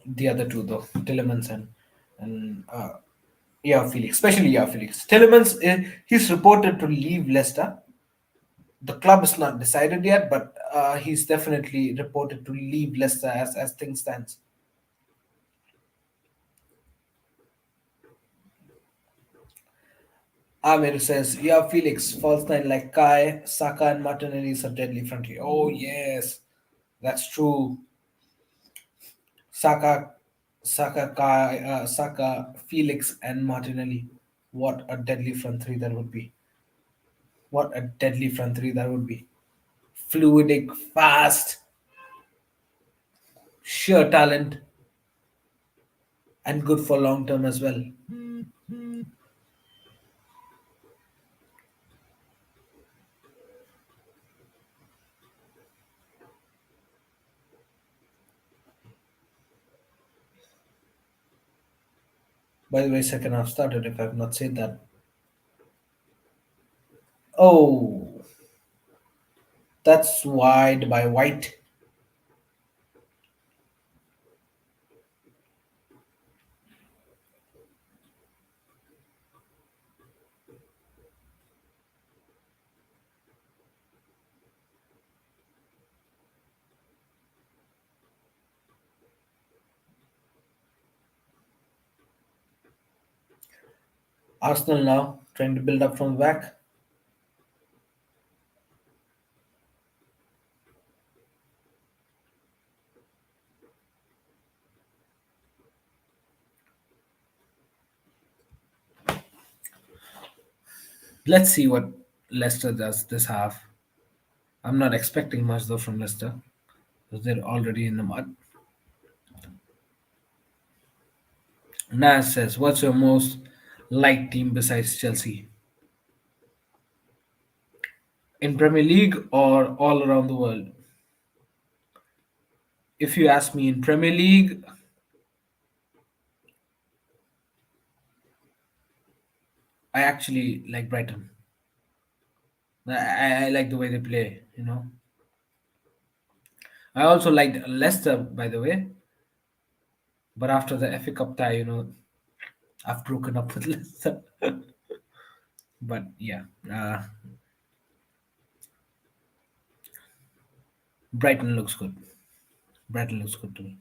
the other two though. Tillemans and yeah, Felix, especially yeah, Felix. Tillemans, he's reported to leave Leicester. The club is not decided yet, but he's definitely reported to leave Leicester as things stands. Amir says, yeah, Felix, false nine like Kai, Saka, and Martinelli is a deadly frontier. Oh, yes, that's true. Saka, Saka, Felix, and Martinelli. What a deadly front three that would be. What a deadly front three that would be. Fluidic, fast, sheer talent, and good for long term as well. By the way, second half started if I've not said that. Oh, that's wide by White. Arsenal now trying to build up from the back. Let's see what Leicester does this half. I'm not expecting much though from Leicester because they're already in the mud. Nas says, what's your most liked team besides Chelsea? In Premier League or all around the world? If you ask me in Premier League, I actually like Brighton. I like the way they play, you know. I also liked Leicester, by the way, but after the FA Cup tie, I've broken up with Leicester. But yeah, Brighton looks good. Brighton looks good to me.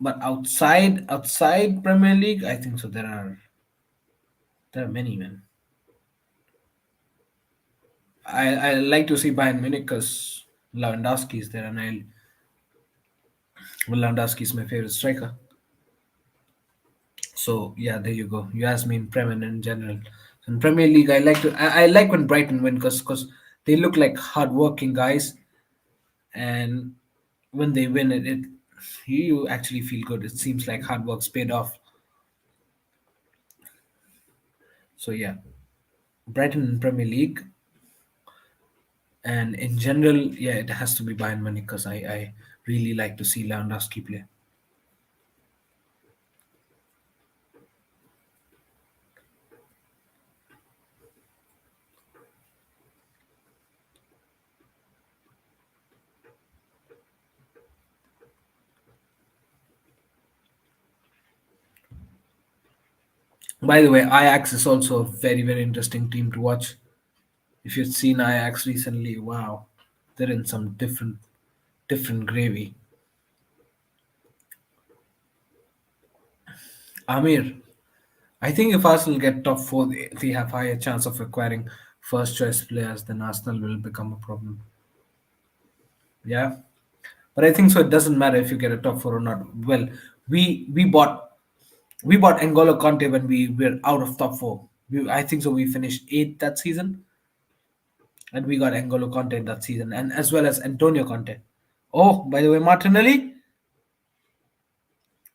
But outside Premier League, I think so. There are many men. I like to see Bayern Munich because Lewandowski is there, and Lewandowski is my favorite striker. So yeah, there you go. You asked me in Premier in general. So in Premier League, I like when Brighton win because they look like hardworking guys, and when they win it you actually feel good. It seems like hard work's paid off. So yeah, Brighton in Premier League, and in general, yeah, it has to be Bayern Munich because I really like to see Lewandowski play. By the way, Ajax is also a very, very interesting team to watch. If you've seen Ajax recently, wow, they're in some different gravy. Amir, I think if Arsenal get top four, they have higher chance of acquiring first choice players. Then Arsenal will become a problem. Yeah, but I think so. It doesn't matter if you get a top four or not. Well, we bought we bought N'Golo Conte when we were out of top four. I think so. We finished eighth that season, and we got N'Golo Conte that season, and as well as Antonio Conte. Oh, by the way, Martinelli,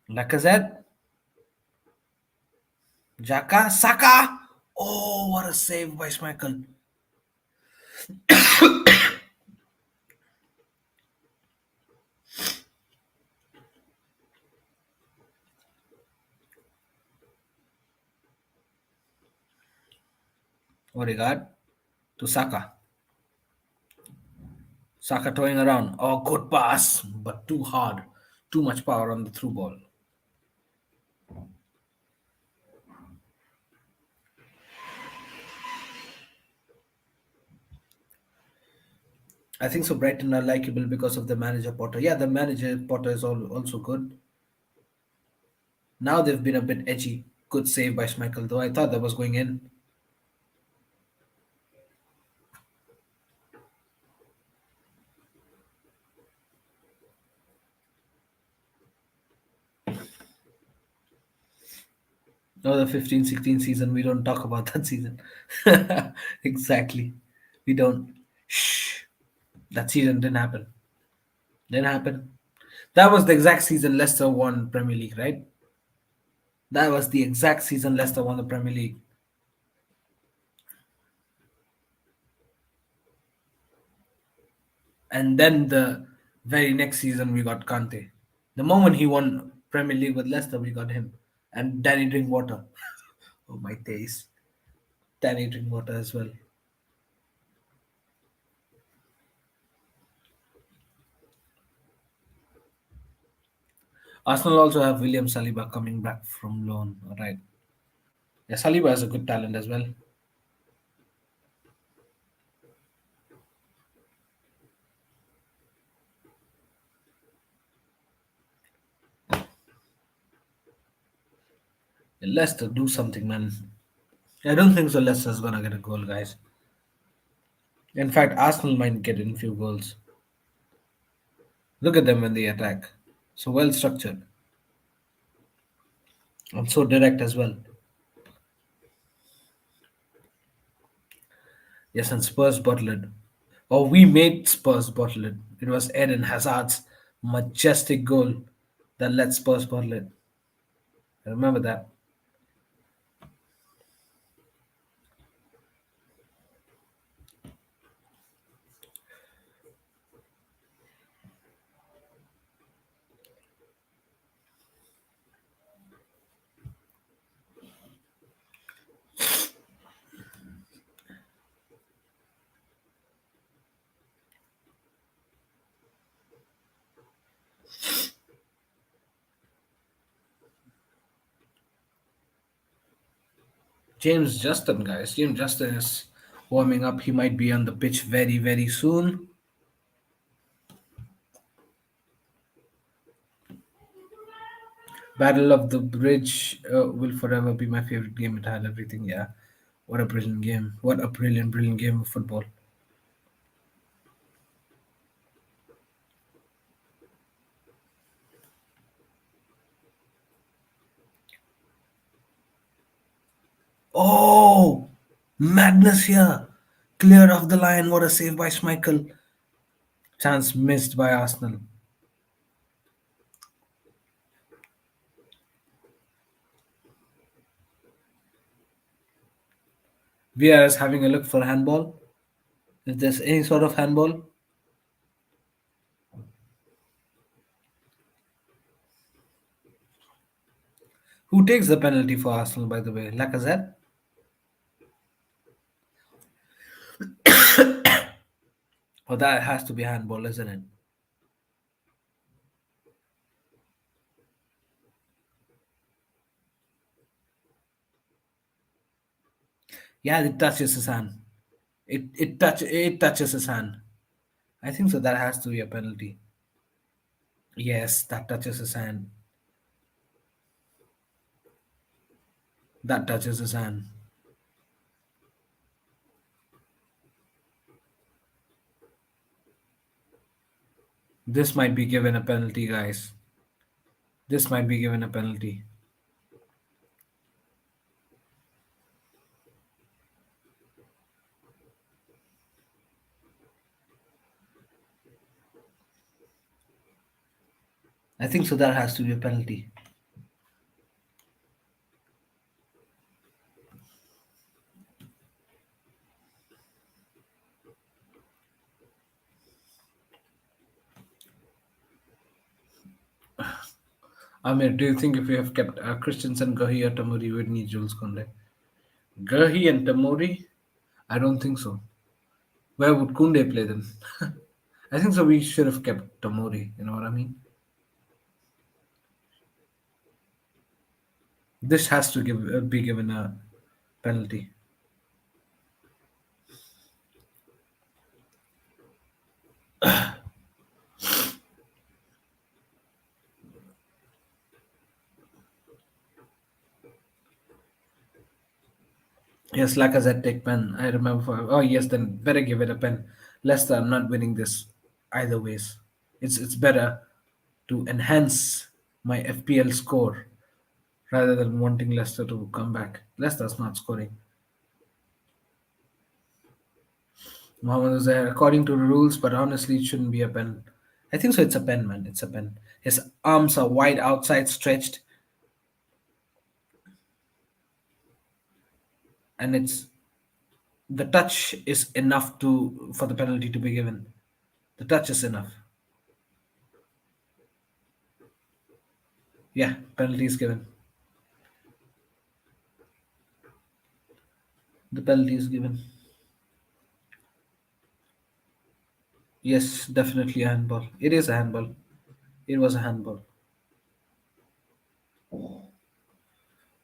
Lacazette, Jaka, Saka. Oh, what a save by Schmeichel. Odegaard to Saka. Saka throwing around. Oh, good pass, but too hard. Too much power on the through ball. I think so. Brighton are likable because of the manager Potter. Yeah, the manager Potter is also good. Now they've been a bit edgy. Good save by Schmeichel, though I thought that was going in. No, the 15-16 season, we don't talk about that season. Exactly. We don't. Shh. That season didn't happen. Didn't happen. That was the exact season Leicester won Premier League, right? That was the exact season Leicester won the Premier League. And then the very next season we got Kante. The moment he won Premier League with Leicester, we got him. And Danny Drinkwater. Oh my days. Danny Drinkwater as well. Arsenal also have William Saliba coming back from loan. All right. Yeah, Saliba has a good talent as well. Yeah, Leicester, do something, man. I don't think so. Leicester's gonna get a goal, guys. In fact, Arsenal might get in few goals. Look at them when they attack. So well structured and so direct as well. Yes, and Spurs bottled it. Or we made Spurs bottle it. It was Eden Hazard's majestic goal that let Spurs bottle it. I remember that. James Justin, guys. James Justin is warming up. He might be on the pitch very, very soon. Battle of the Bridge will forever be my favorite game. It had everything. Yeah. What a brilliant game. What a brilliant game of football. Oh, madness here. Clear off the line. What a save by Schmeichel. Chance missed by Arsenal. VR is having a look for handball. If there's any sort of handball, who takes the penalty for Arsenal, by the way? Lacazette? Oh, that has to be handball, isn't it? Yeah, it touches his hand. It touches his hand. I think so. That has to be a penalty. Yes, that touches his hand. That touches his hand. This might be given a penalty, guys. This might be given a penalty. I think so. That has to be a penalty. Amir, do you think if we have kept Christensen, Gahi, or Tamuri, we would need Jules Konde? Gahi and Tamuri? I don't think so. Where would Kunde play them? I think so. We should have kept Tamuri. You know what I mean? This has to be given a penalty. Yes, Lacazette take pen. I remember. Oh yes, then better give it a pen. Leicester, I'm not winning this either ways. It's better to enhance my FPL score rather than wanting Leicester to come back. Leicester's not scoring. Mohamed Zaire, according to the rules, but honestly, it shouldn't be a pen. I think so. It's a pen, man. It's a pen. His arms are wide outside, stretched, and it's the touch is enough to for the penalty to be given. The touch is enough. Yeah, penalty is given. The penalty is given. Yes, definitely a handball. It is a handball. It was a handball.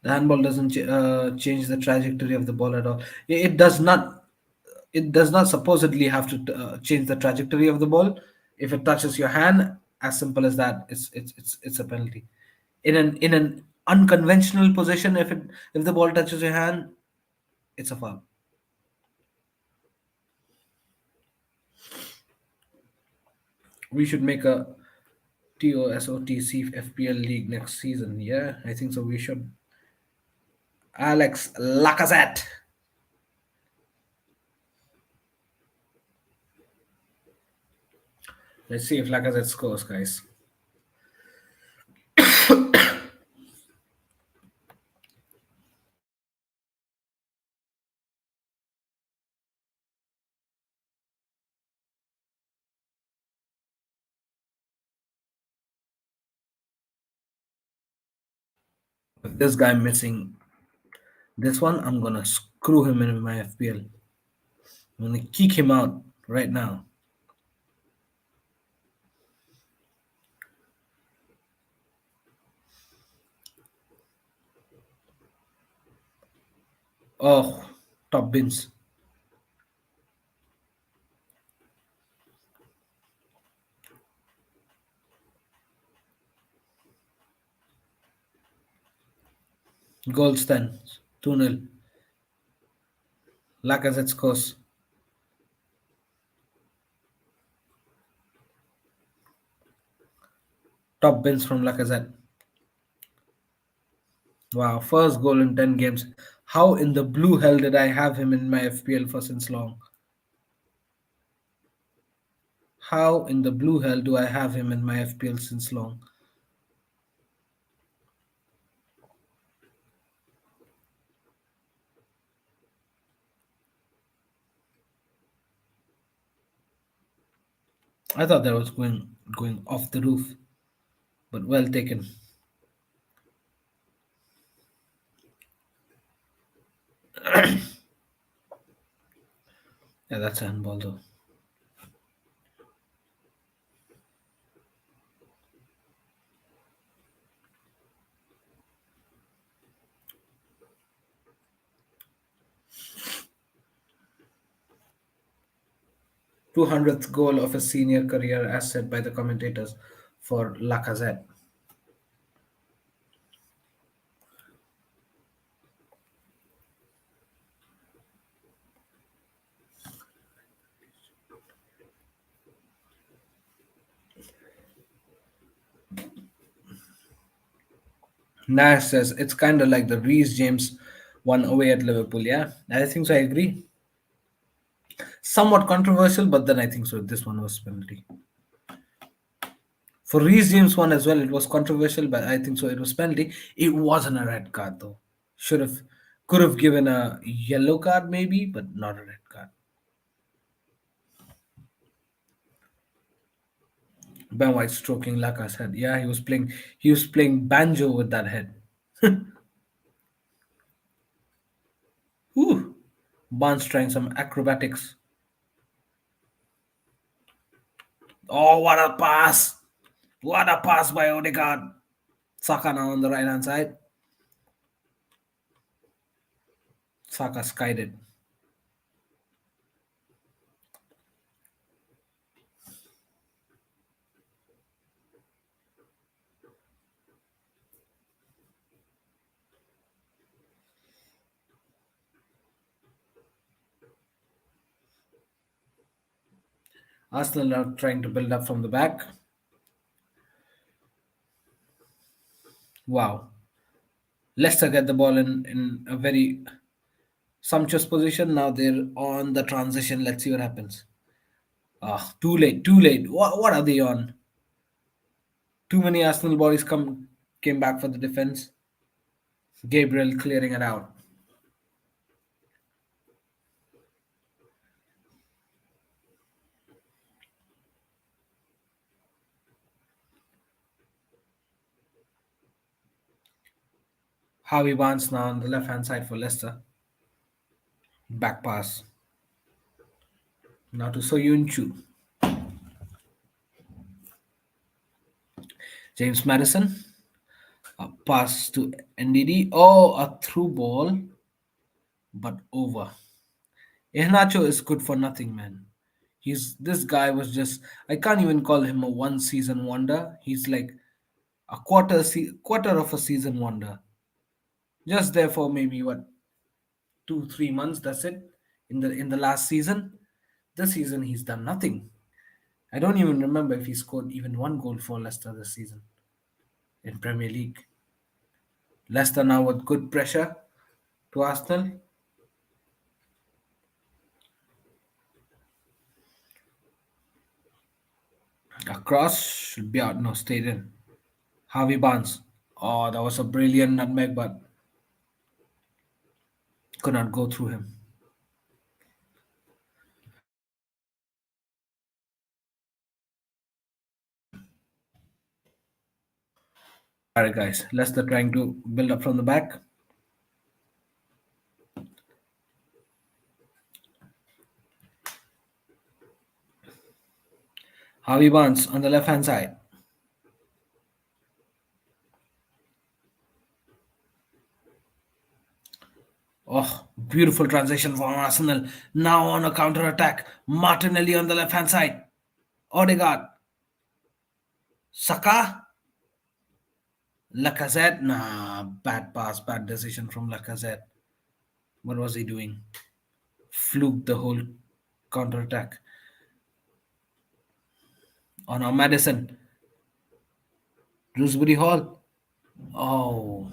The handball doesn't change the trajectory of the ball at all. It does not. It does not supposedly have to change the trajectory of the ball. If it touches your hand, as simple as that, it's a penalty. In an unconventional position, if the ball touches your hand, it's a foul. We should make a TOSOTC FPL league next season. Yeah, I think so. We should. Alex Lacazette. Let's see if Lacazette scores, guys. With this guy missing this one, I'm gonna screw him in my FPL. I'm gonna kick him out right now. Oh, top bins. Goal stands 2-0. Lacazette scores. Top bins from Lacazette. Wow, first goal in 10 games. How in the blue hell did I have him in my FPL for since long? How in the blue hell do I have him in my FPL since long? I thought that was going off the roof, but well taken. Yeah, that's a handball though. 200th goal of his senior career, as said by the commentators for Lacazette. Nash says it's kind of like the Reece James one away at Liverpool. Yeah, I think so. I agree. Somewhat controversial, but then I think so. This one was penalty. For Reece James one as well, it was controversial, but I think so. It was penalty. It wasn't a red card though. Should have, could have given a yellow card maybe, but not a red card. Ben White stroking Laka's head. Yeah, he was playing. He was playing banjo with that head. Whew. Barnes trying some acrobatics. Oh, what a pass! What a pass by Odegaard. Saka now on the right hand side. Saka skied it. Arsenal are trying to build up from the back. Wow. Leicester get the ball in a very sumptuous position. Now they're on the transition. Let's see what happens. Ah, too late, too late. What are they on? Too many Arsenal bodies came back for the defense. Gabriel clearing it out. Harvey Barnes now on the left hand side for Leicester. Back pass. Now to Soyuncu. James Madison. A pass to NDD. Oh, a through ball, but over. Ihnacho is good for nothing, man. This guy was just, I can't even call him a one season wonder. He's like a quarter of a season wonder. Just there for maybe what 2 3 months. That's it. In the last season, this season he's done nothing. I don't even remember if he scored even one goal for Leicester this season in Premier League. Leicester now with good pressure to Arsenal. A cross should be out. No, stayed in. Harvey Barnes. Oh, that was a brilliant nutmeg, but could not go through him. All right, guys. Leicester trying to build up from the back. Harvey Barnes on the left hand side. Oh, beautiful transition from Arsenal. Now on a counter attack. Martinelli on the left hand side. Odegaard. Saka. Lacazette. Nah, bad pass, bad decision from Lacazette. What was he doing? Fluked the whole counter attack. Oh no, Madison. Dewsbury Hall. Oh.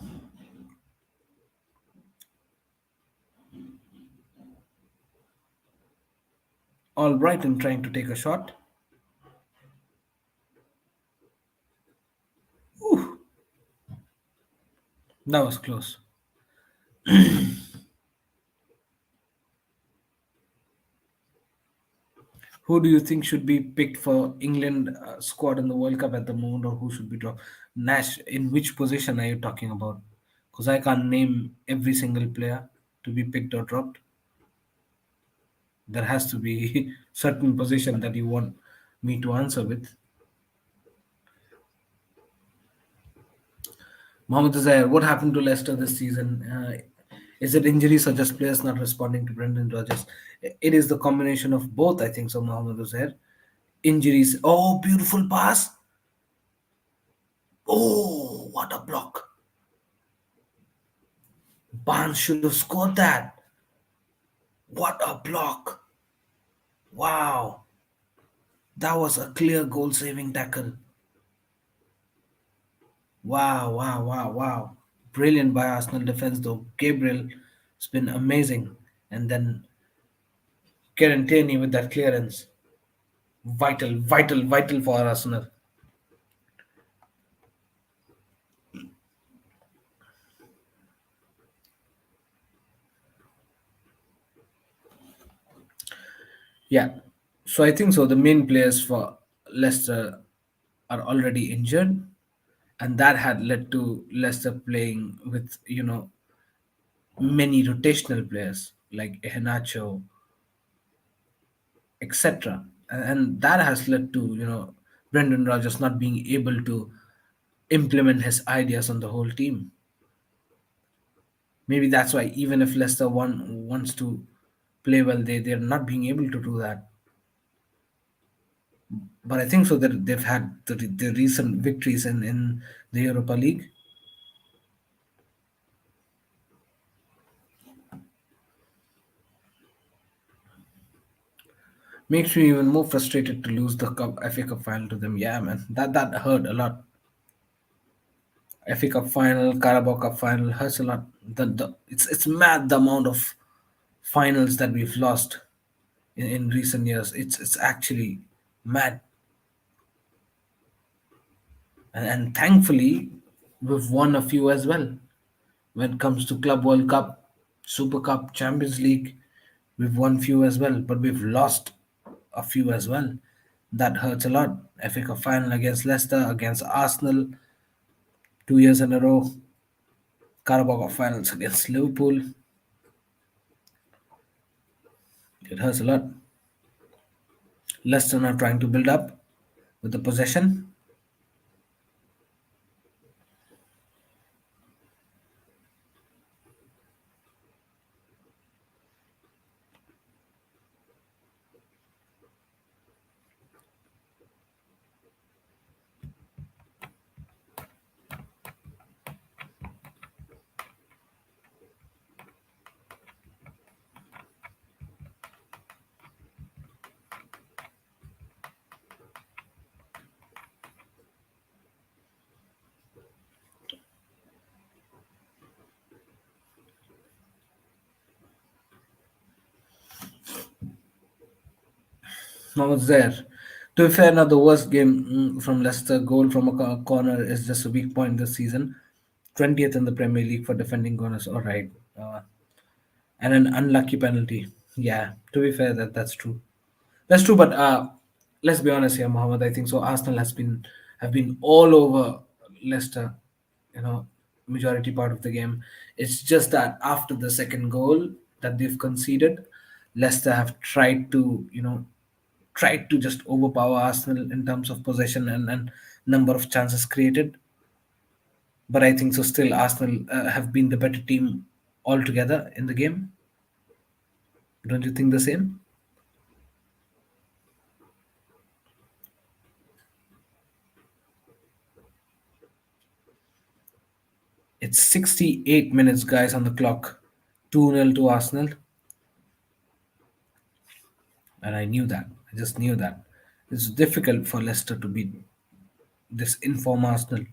All right, I'm trying to take a shot. Ooh, that was close. Who do you think should be picked for England squad in the World Cup at the moment, or who should be dropped? Nash, in which position are you talking about? Because I can't name every single player to be picked or dropped. There has to be certain position that you want me to answer with. Mohamed Zaire, what happened to Leicester this season? Is it injuries or just players not responding to Brendan Rodgers? It is the combination of both, I think so, Mohammad Uzair. Injuries. Oh, beautiful pass. Oh, what a block. Barnes should have scored that. What a block. Wow. That was a clear goal saving tackle. Wow, wow, wow, wow. Brilliant by Arsenal defense, though. Gabriel has been amazing. And then Kieran Tierney with that clearance. Vital, vital, vital for Arsenal. Yeah. So I think so. The main players for Leicester are already injured, and that had led to Leicester playing with many rotational players like Iheanacho, etc. And that has led to Brendan Rodgers not being able to implement his ideas on the whole team. Maybe that's why even if Leicester wants to play well, they're not being able to do that. But I think so that they've had the recent victories in the Europa League makes me even more frustrated to lose the FA Cup final to them. Yeah, man, that hurt a lot. FA Cup final, Carabao Cup final hurts a lot. It's mad the amount of finals that we've lost in recent years. It's actually mad, and thankfully we've won a few as well. When it comes to Club World Cup, Super Cup, Champions League, we've won few as well, but we've lost a few as well. That hurts a lot. FA Cup final against Leicester, against Arsenal, 2 years in a row. Carabao Cup finals against Liverpool. It hurts a lot. Leicester now trying to build up with the possession. Now it's there. To be fair, now the worst game from Leicester, goal from a corner is just a weak point this season. 20th in the Premier League for defending corners. All right. And an unlucky penalty. Yeah, to be fair, that's true. That's true, but let's be honest here, Mohammed. I think so. Arsenal have been all over Leicester, majority part of the game. It's just that after the second goal that they've conceded, Leicester have tried to just overpower Arsenal in terms of possession and number of chances created. But I think so. Still, Arsenal have been the better team altogether in the game. Don't you think the same? It's 68 minutes, guys, on the clock. 2-0 to Arsenal. And I knew that. I just knew that. It's difficult for Leicester to beat this inform Arsenal.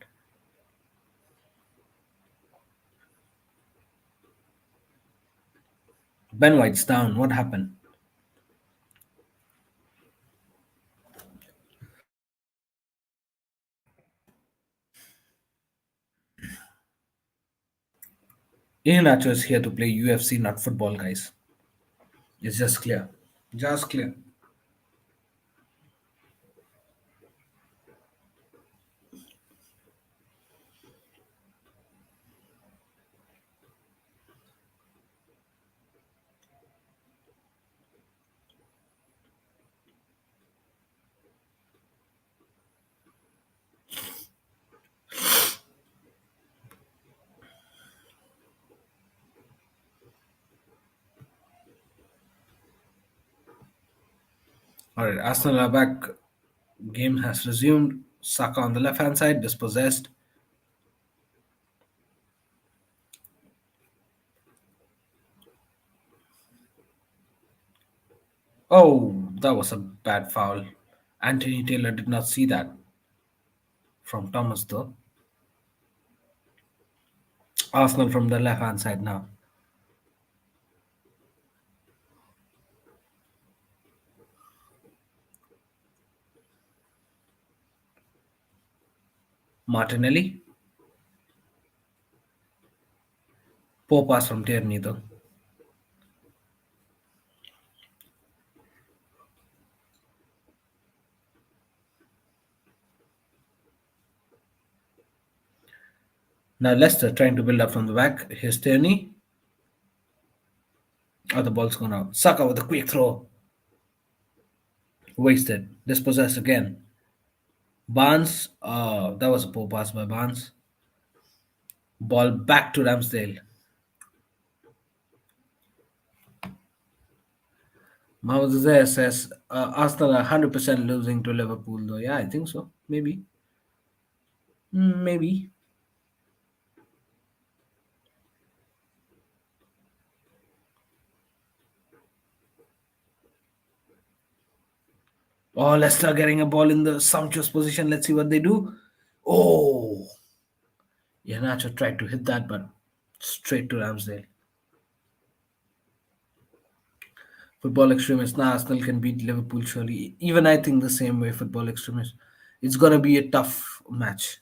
Ben White's down. What happened? Iheanacho is here to play UFC, not football, guys. It's just clear. Just clear. All right, Arsenal are back. Game has resumed. Saka on the left hand side, dispossessed. Oh, that was a bad foul. Anthony Taylor did not see that from Thomas, though. Arsenal from the left hand side now. Martinelli. Poor pass from Tierney, though. Now Leicester trying to build up from the back. Here's Tierney. Oh, the ball's gone out. Saka with a quick throw. Wasted. Dispossessed again. Barnes. That was a poor pass by Barnes. Ball back to Ramsdale. Mauzer says Arsenal are 100% losing to Liverpool, though. Yeah, I think so. Maybe. Maybe. Oh, Leicester getting a ball in the sumptuous position. Let's see what they do. Oh, Iheanacho tried to hit that, but straight to Ramsdale. Football extremists. Now Arsenal can beat Liverpool surely. Even I think the same way, football extremists. It's going to be a tough match.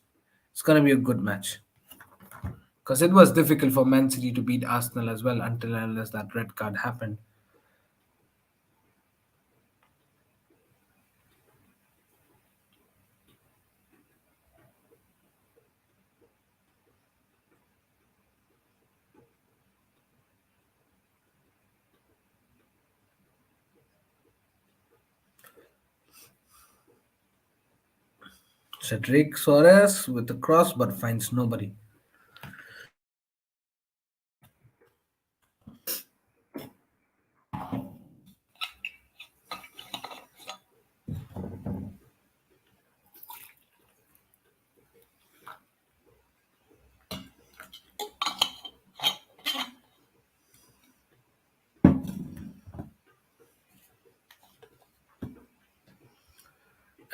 It's going to be a good match. Because it was difficult for Man City to beat Arsenal as well until and unless that red card happened. Cedric Soares with the cross but finds nobody.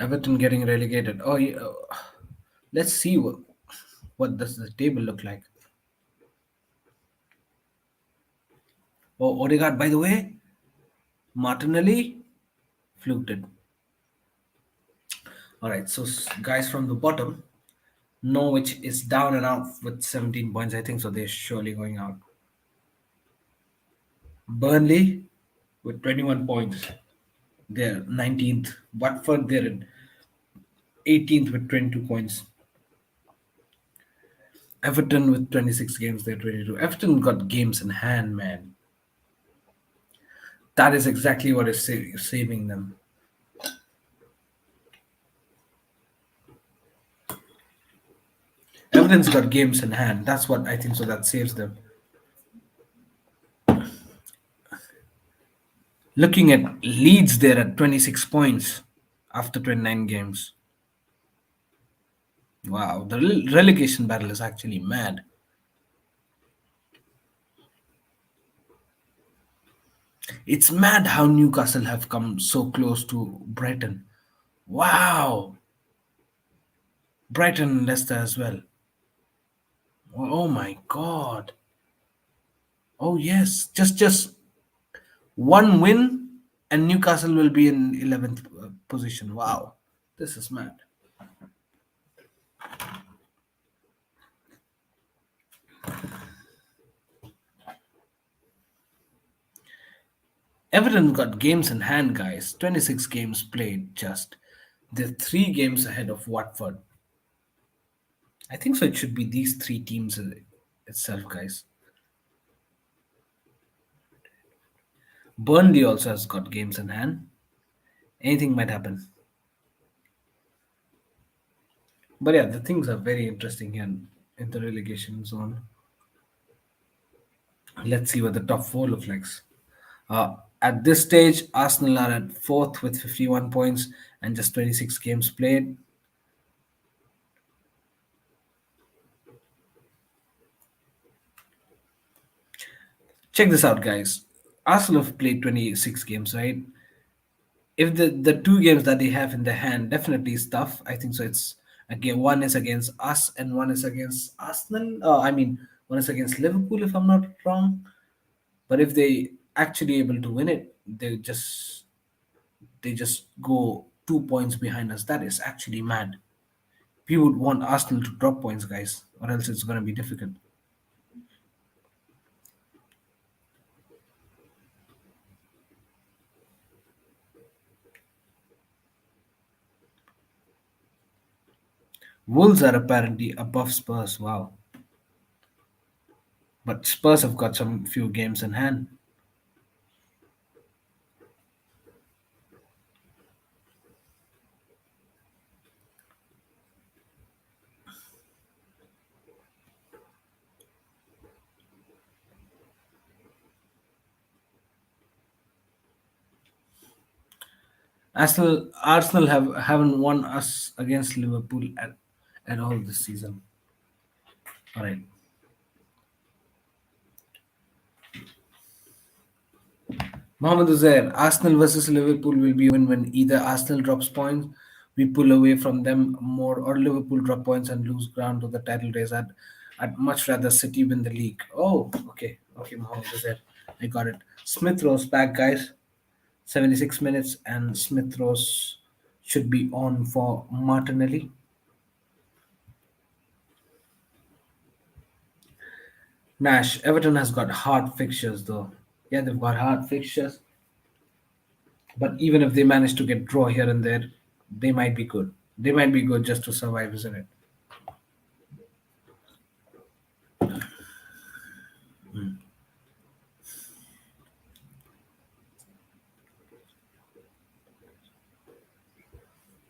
Everton getting relegated. Oh, yeah. Let's see what does the table look like. Oh, Odegaard, by the way, Martinelli fluked it. All right, so guys from the bottom, Norwich is down and out with 17 points. I think so. They're surely going out. Burnley with 21 points. They're 19th. Watford, they're in 18th with 22 points. Everton with 26 games, they're 22. Everton got games in hand, man. That is exactly what is saving them. Everton's got games in hand. That's what I think so. That saves them. Looking at Leeds, they're at 26 points after 29 games. Wow, the relegation battle is actually mad. It's mad how Newcastle have come so close to Brighton. Wow. Brighton and Leicester as well. Oh my god. Oh yes. Just one win and Newcastle will be in 11th position. Wow. This is mad. Everton got games in hand, guys. 26 games played just. They're 3 games ahead of Watford. I think so. It should be these 3 teams itself, guys. Burnley also has got games in hand. Anything might happen. But yeah, the things are very interesting here in the relegation zone. Let's see what the top 4 look like. At this stage, Arsenal are at fourth with 51 points and just 26 games played. Check this out, guys. Arsenal have played 26 games, right? If the two games that they have in their hand definitely is tough, I think so. It's again, one is against us and one is against Arsenal. I mean, one is against Liverpool, if I'm not wrong. But if they actually able to win it, they just go 2 points behind us. That is actually mad. We would want Arsenal to drop points, guys, or else it's going to be difficult. Wolves are apparently above Spurs. Wow, but Spurs have got some few games in hand. Arsenal haven't won us against Liverpool at all this season. All right. Mohamed Uzair, Arsenal versus Liverpool will be a win when either Arsenal drops points, we pull away from them more, or Liverpool drop points and lose ground to the title race. I'd much rather City win the league. Oh, okay. Okay, Mohamed Uzair. I got it. Smith Rowe's back, guys. 76 minutes, and Smith Rowe's should be on for Martinelli. Nash, Everton has got hard fixtures, though. Yeah, they've got hard fixtures. But even if they manage to get draw here and there, they might be good. They might be good just to survive, isn't it?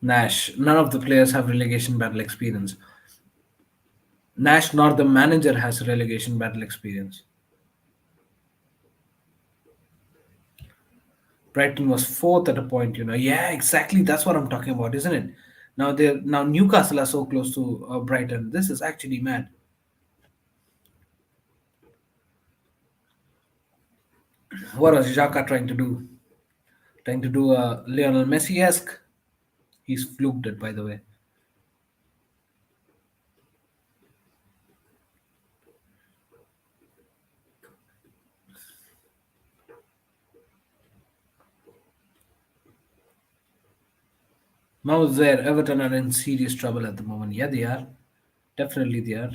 Nash, none of the players have relegation battle experience. Nash, nor the manager, has relegation battle experience. Brighton was fourth at a point, you know. Yeah, exactly. That's what I'm talking about, isn't it? Now Newcastle are so close to Brighton. This is actually mad. What was Xhaka trying to do? Trying to do a Lionel Messi-esque? He's fluked it, by the way. Now there, Everton are in serious trouble at the moment. Yeah, they are. Definitely they are.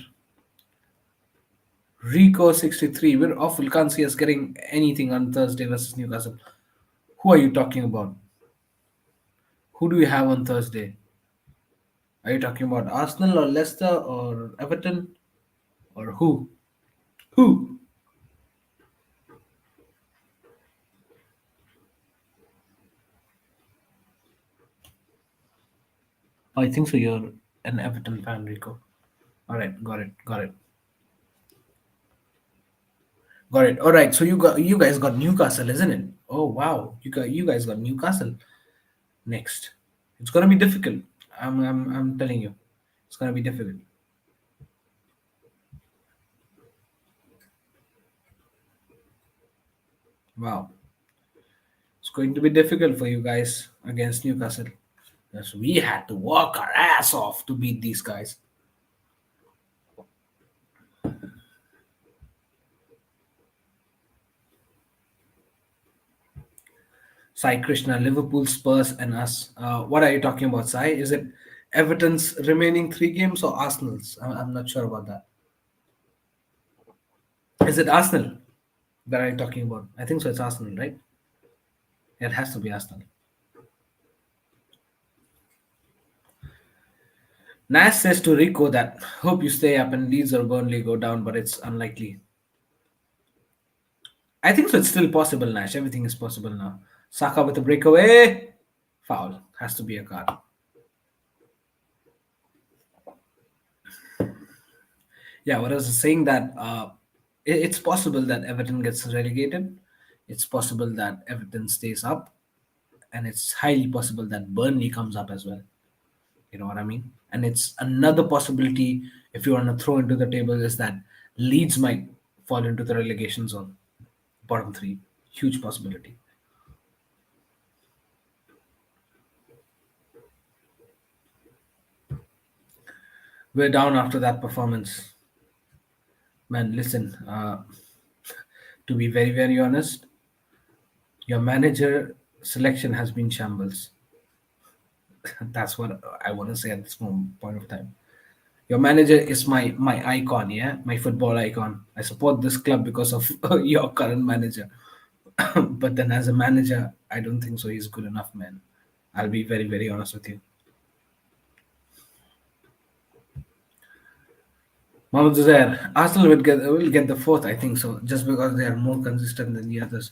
Rico 63. We're awful. Can't see us getting anything on Thursday versus Newcastle. Who are you talking about? Who do you have on Thursday? Are you talking about Arsenal or Leicester or Everton or who? Who? Oh, I think so. You're an Everton fan, Rico. All right, got it, got it, got it. All right, so you guys got Newcastle, isn't it? Oh wow, you guys got Newcastle next. It's gonna be difficult. I'm telling you, it's gonna be difficult. Wow, it's going to be difficult for you guys against Newcastle. Yes, we had to work our ass off to beat these guys. Sai Krishna, Liverpool, Spurs, and us. What are you talking about, Sai? Is it Everton's remaining three games or Arsenal's? I'm not sure about that. Is it Arsenal that I'm talking about? I think so. It's Arsenal, right? It has to be Arsenal. Nash says to Rico that hope you stay up and Leeds or Burnley go down, but it's unlikely. I think so. It's still possible, Nash. Everything is possible now. Saka with a breakaway. Foul. Has to be a card. Yeah, what I was saying that it's possible that Everton gets relegated It's possible that Everton stays up, and it's highly possible that Burnley comes up as well. You know what I mean? And it's another possibility, if you want to throw into the table, is that Leeds might fall into the relegation zone, bottom three. Huge possibility. We're down after that performance. Man, listen, to be very, very honest, your manager selection has been shambles. That's what I want to say at this point of time. Your manager is my icon, yeah, my football icon. I support this club because of your current manager. But then, as a manager, I don't think so. He's good enough, man. I'll be very, very honest with you. Mohamed Zuzair, Arsenal will get the fourth, I think so, just because they are more consistent than the others.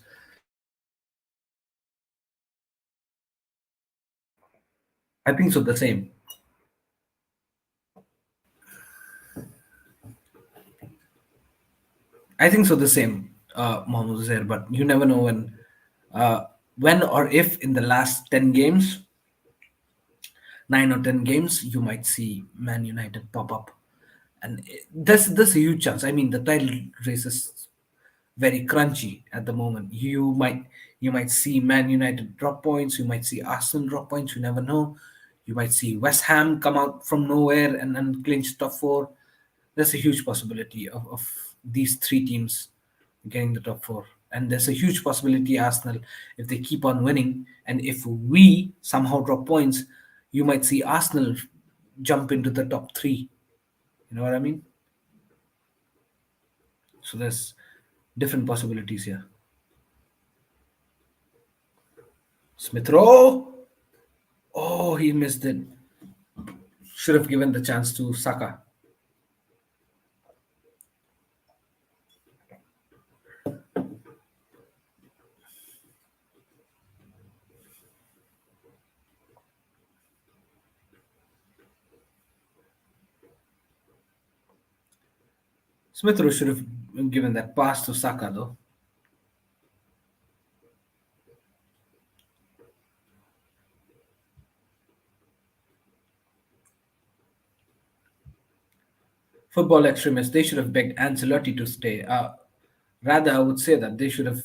I think so, the same. I think so, the same, Mohamed Zuzair. But you never know when or if in the last 10 games, 9 or 10 games, you might see Man United pop up, and that's a huge chance. I mean, the title race is very crunchy at the moment. You might see Man United drop points. You might see Arsenal drop points. You never know. You might see West Ham come out from nowhere and clinch top four. There's a huge possibility of these three teams getting the top four. And there's a huge possibility Arsenal, if they keep on winning, and if we somehow drop points, you might see Arsenal jump into the top three. You know what I mean? So there's different possibilities here. Smith Rowe. Oh, he missed it. Should have given the chance to Saka. Smith Rowe should have given that pass to Saka, though. Football extremists, they should have begged Ancelotti to stay. Rather, I would say that they should have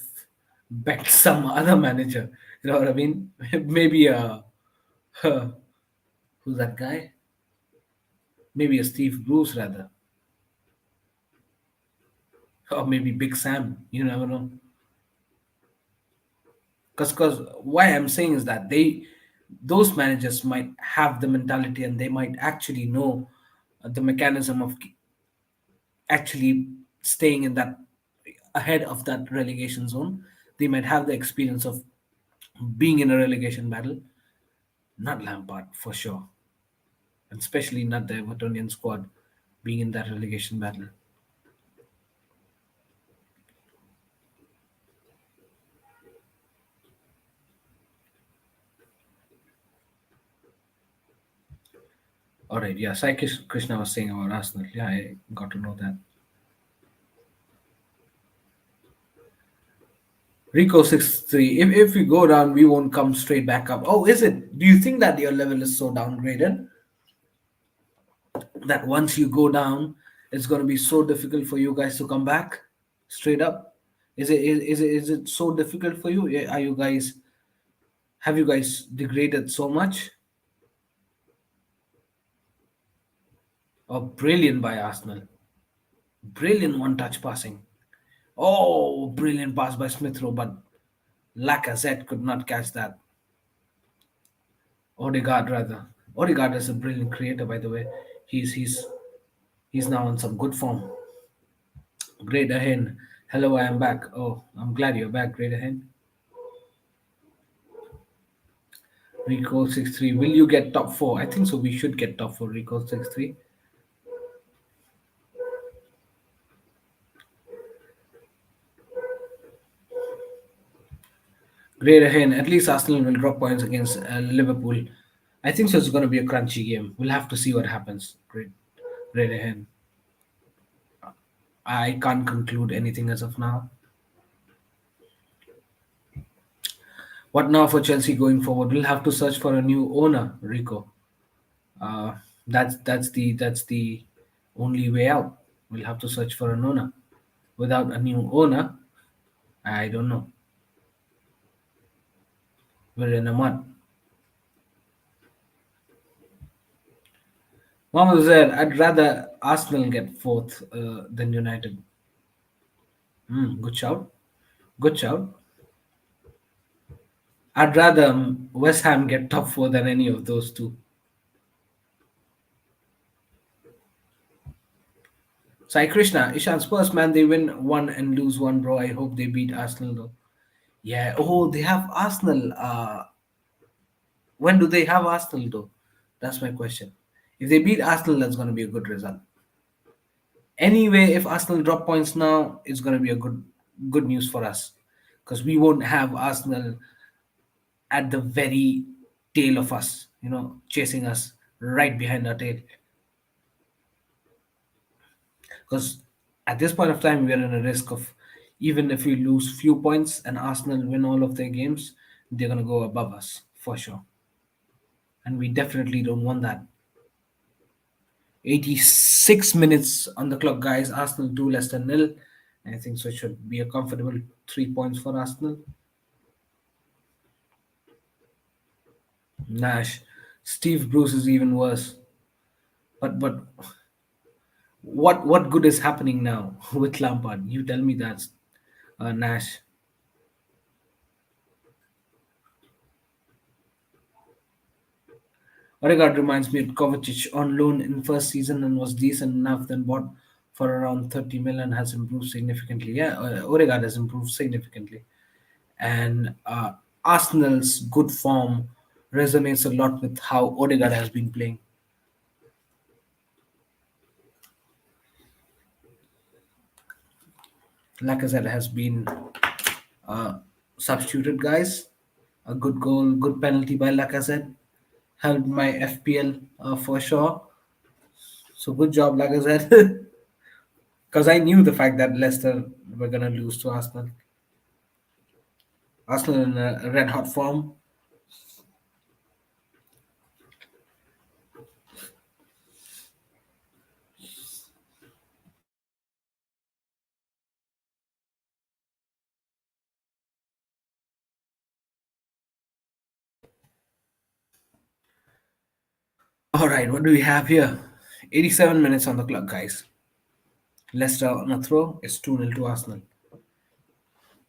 begged some other manager. You know what I mean? Maybe who's that guy? Maybe a Steve Bruce, rather. Or maybe Big Sam. You never know. Because why I'm saying is that those managers might have the mentality, and they might actually know the mechanism of actually staying in that, ahead of that relegation zone. They might have the experience of being in a relegation battle. Not Lampard for sure, and especially not the Evertonian squad being in that relegation battle. All right, yeah, Sai Krishna was saying about Arsenal. Yeah, I got to know that. Rico 63. If we go down, we won't come straight back up. Oh, is it? Do you think that your level is so downgraded that once you go down, it's going to be so difficult for you guys to come back straight up? Is it so difficult for you? Are you guys have you guys degraded so much? Oh, brilliant by Arsenal. Brilliant one-touch passing. Oh, brilliant pass by Smith Rowe, but Lacazette could not catch that. Odegaard rather. Odegaard is a brilliant creator, by the way. He's now on some good form. Great Ahen. Hello, I am back. Oh, I'm glad you're back, Great Ahen. Rico 63. Will you get top four? I think so. We should get top four, Rico 63. Great Ahen. At least Arsenal will drop points against Liverpool. I think so. It's going to be a crunchy game. We'll have to see what happens. Great Ahen. I can't conclude anything as of now. What now for Chelsea going forward? We'll have to search for a new owner, Rico. Uh, that's the only way out. We'll have to search for an owner. Without a new owner, I don't know. We're in a mud. Mohammed said, "I'd rather Arsenal get fourth than United." Good shout. Good shout. I'd rather West Ham get top four than any of those two. Sai Krishna, Ishan Spurs, man, they win one and lose one, bro. I hope they beat Arsenal though. Yeah. Oh, they have Arsenal. When do they have Arsenal though? That's my question. If they beat Arsenal, that's going to be a good result. Anyway, if Arsenal drop points now, it's going to be a good news for us because we won't have Arsenal at the very tail of us, chasing us right behind our tail. Because at this point of time, we are in a risk of even if we lose few points and Arsenal win all of their games, they're going to go above us for sure. And we definitely don't want that. 86 minutes on the clock, guys. Arsenal 2, Leicester nil. I think so. It should be a comfortable 3 points for Arsenal. Nash, Steve Bruce is even worse. But what good is happening now with Lampard? You tell me that, Nash. Odegaard reminds me of Kovacic on loan in first season and was decent enough, then bought for around 30 million, has improved significantly. Yeah, Odegaard has improved significantly. And Arsenal's good form resonates a lot with how Odegaard has been playing. Lacazette has been uh, substituted, guys. A good goal, good penalty by Lacazette. Helped my FPL for sure. So good job, Lacazette. Because I knew the fact that Leicester were going to lose to Arsenal. Arsenal in a red hot form. All right, what do we have here? 87 minutes on the clock, guys. Leicester on a throw. It's 2-0 to Arsenal.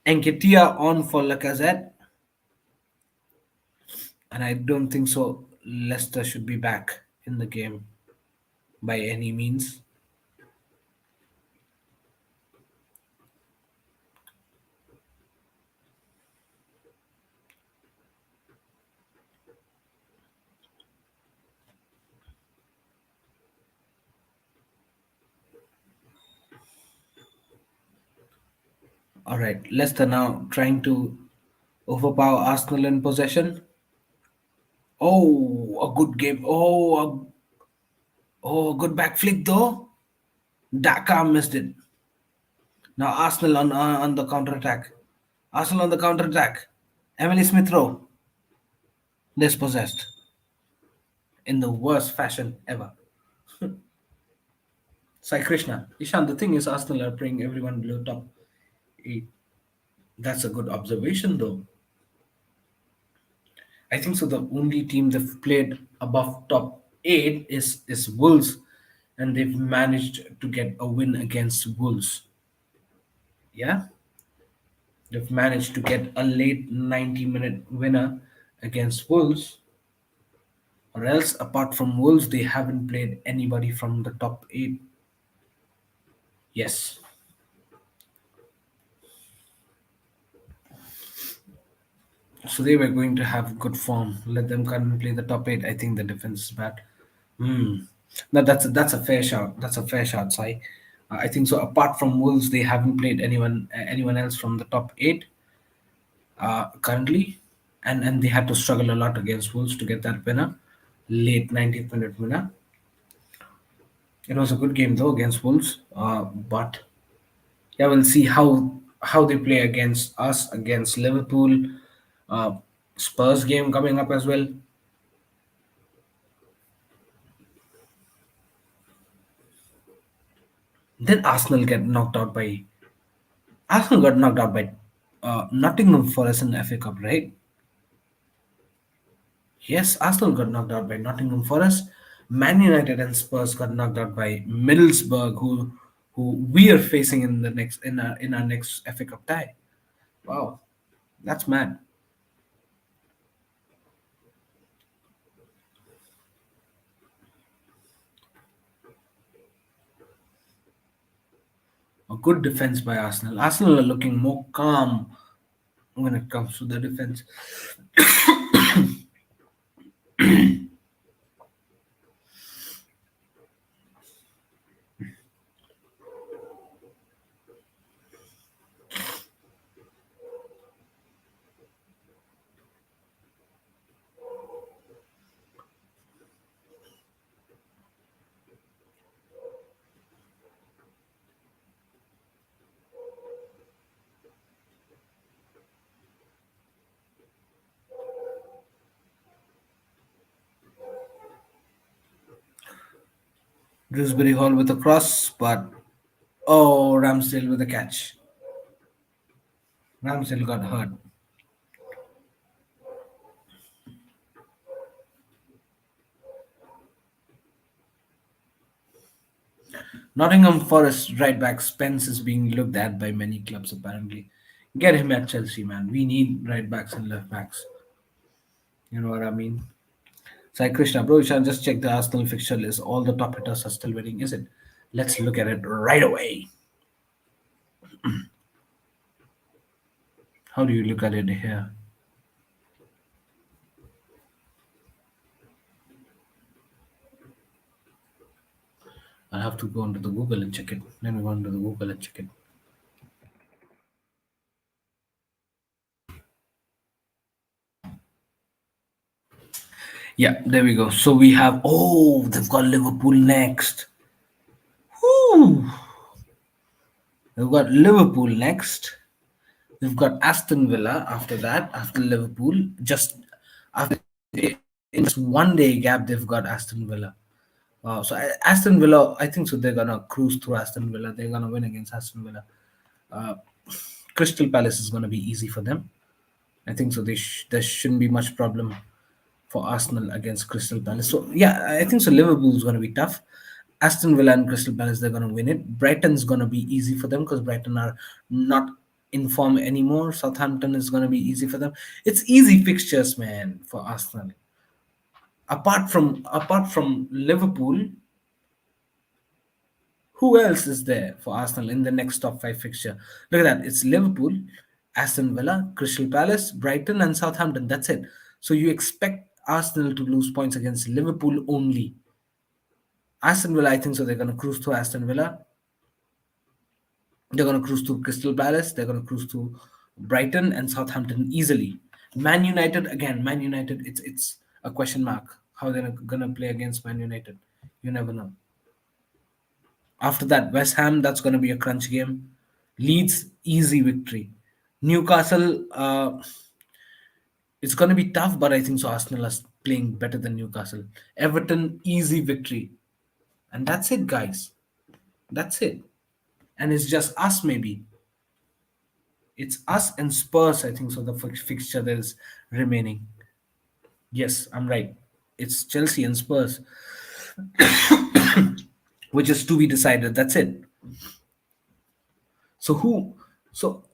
Enketia on for Lacazette. And I don't think so. Leicester should be back in the game by any means. All right, Leicester now trying to overpower Arsenal in possession. Oh, a good game. A good back flick though. Daka missed it. Now Arsenal on the counter attack. Arsenal on the counter attack. Emily Smith Rowe dispossessed in the worst fashion ever. Sai Krishna. Ishan, the thing is, Arsenal are playing everyone below top 8. That's a good observation, though. I think so. The only team they've played above top 8 is Wolves, and they've managed to get a win against Wolves. Yeah, they've managed to get a late 90-minute winner against Wolves, or else apart from Wolves, they haven't played anybody from the top 8. Yes. So they were going to have good form. Let them come and play the top 8. I think the defense is bad. Hmm. No, that's a fair shot. That's a fair shot, Sai. I think so. Apart from Wolves, they haven't played anyone else from the top 8 currently, and they had to struggle a lot against Wolves to get that winner, late 90th minute winner. It was a good game though against Wolves, but yeah, we'll see how they play against us, against Liverpool. Uh, Spurs game coming up as well. Then Arsenal got knocked out by Nottingham Forest in the FA Cup, right? Yes, Arsenal got knocked out by Nottingham Forest. Man United and Spurs got knocked out by Middlesbrough, who we are facing in the next in our next FA Cup tie. Wow, that's mad. A good defense by Arsenal. Arsenal are looking more calm when it comes to the defense. Dewsbury Hall with a cross, but oh, Ramsdale with a catch. Ramsdale got hurt. Nottingham Forest right back Spence is being looked at by many clubs apparently. Get him at Chelsea, man. We need right backs and left backs. You know what I mean? Sai Krishna, bro, Ishan, just check the Arsenal fixture list. All the top hitters are still winning, is it? Let's look at it right away. How do you look at it here? I have to go into the Google and check it. Let me go into the Google and check it. Yeah, there we go. So we have, oh, they've got Liverpool next. Whew. They've got Liverpool next. We've got Aston Villa after that, after Liverpool. Just after in just 1 day gap, they've got Aston Villa. Wow. So Aston Villa, I think so. They're gonna cruise through Aston Villa. They're gonna win against Aston Villa. Uh, Crystal Palace is gonna be easy for them. I think so. There shouldn't be much problem for Arsenal against Crystal Palace. So yeah, I think so. Liverpool's going to be tough. Aston Villa and Crystal Palace, they're going to win it. Brighton's going to be easy for them because Brighton are not in form anymore. Southampton is going to be easy for them. It's easy fixtures, man, for Arsenal. Apart from Liverpool, who else is there for Arsenal in the next top five fixture? Look at that. It's Liverpool, Aston Villa, Crystal Palace, Brighton, and Southampton. That's it. So you expect Arsenal to lose points against Liverpool only. Aston Villa, I think so. They're going to cruise through Aston Villa. They're going to cruise through Crystal Palace. They're going to cruise through Brighton and Southampton easily. Man United, again, Man United, it's a question mark. How they're going to play against Man United. You never know. After that, West Ham, that's going to be a crunch game. Leeds, easy victory. Newcastle, it's going to be tough, but I think so. Arsenal is playing better than Newcastle. Everton, easy victory. And that's it, guys. That's it. And it's just us, maybe. It's us and Spurs, I think so. The fixture that is remaining. Yes, I'm right. It's Chelsea and Spurs, which is to be decided. That's it. So who? So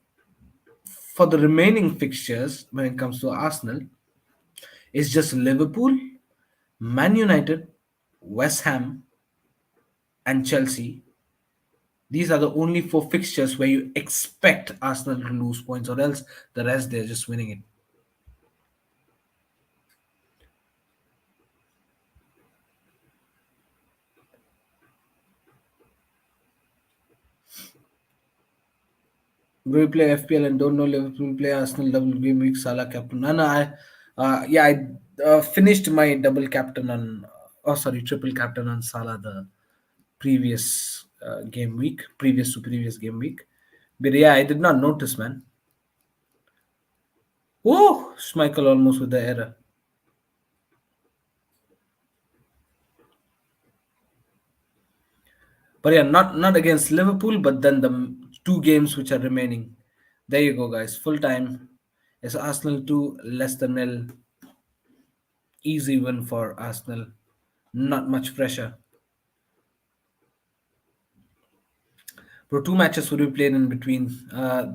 for the remaining fixtures, when it comes to Arsenal, it's just Liverpool, Man United, West Ham, and Chelsea. These are the only four fixtures where you expect Arsenal to lose points, or else the rest they're just winning it. We play FPL and don't know Liverpool play Arsenal double game week. Salah captain. No, no, I finished my double captain on. Oh, sorry, triple captain on Salah the previous game week, previous to previous game week. But yeah, I did not notice, man. Whoa, Schmeichel almost with the error. But yeah, not against Liverpool, but then the two games which are remaining. There you go, guys. Full time. It's Arsenal 2, Leicester nil. Easy win for Arsenal. Not much pressure. Bro, two matches would be played in between.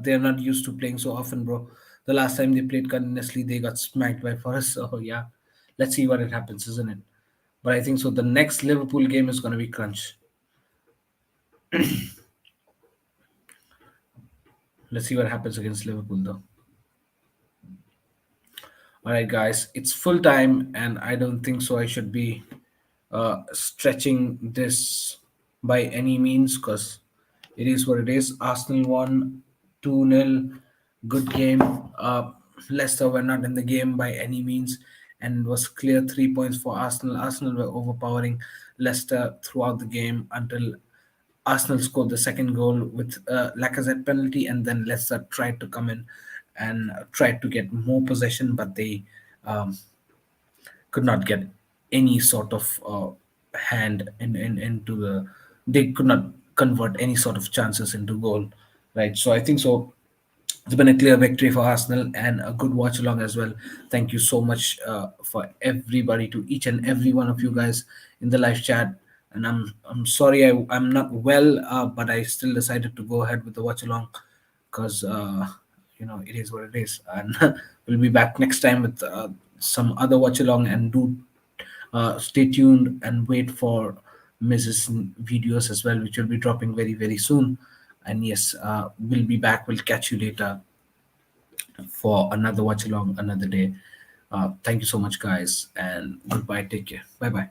They're not used to playing so often, bro. The last time they played continuously, they got smacked by Forest. So yeah, let's see what it happens, isn't it? But I think so. The next Liverpool game is going to be crunch. Let's see what happens against Liverpool, though. All right, guys, it's full time, and I don't think so. I should be stretching this by any means because it is what it is. Arsenal won 2-0. Good game. Leicester were not in the game by any means, and it was clear 3 points for Arsenal. Arsenal were overpowering Leicester throughout the game until Arsenal scored the second goal with Lacazette penalty, and then Leicester tried to come in and tried to get more possession, but they um, could not get any sort of hand into the. They could not convert any sort of chances into goal, right? So I think so. It's been a clear victory for Arsenal and a good watch along as well. Thank you so much for everybody, to each and every one of you guys in the live chat. And I'm sorry I'm not well, but I still decided to go ahead with the watch along because it is what it is. And we'll be back next time with some other watch along, and do stay tuned and wait for Mrs. videos as well, which will be dropping very very soon. And yes, we'll be back. We'll catch you later for another watch along another day. Thank you so much, guys, and goodbye. Take care. Bye bye.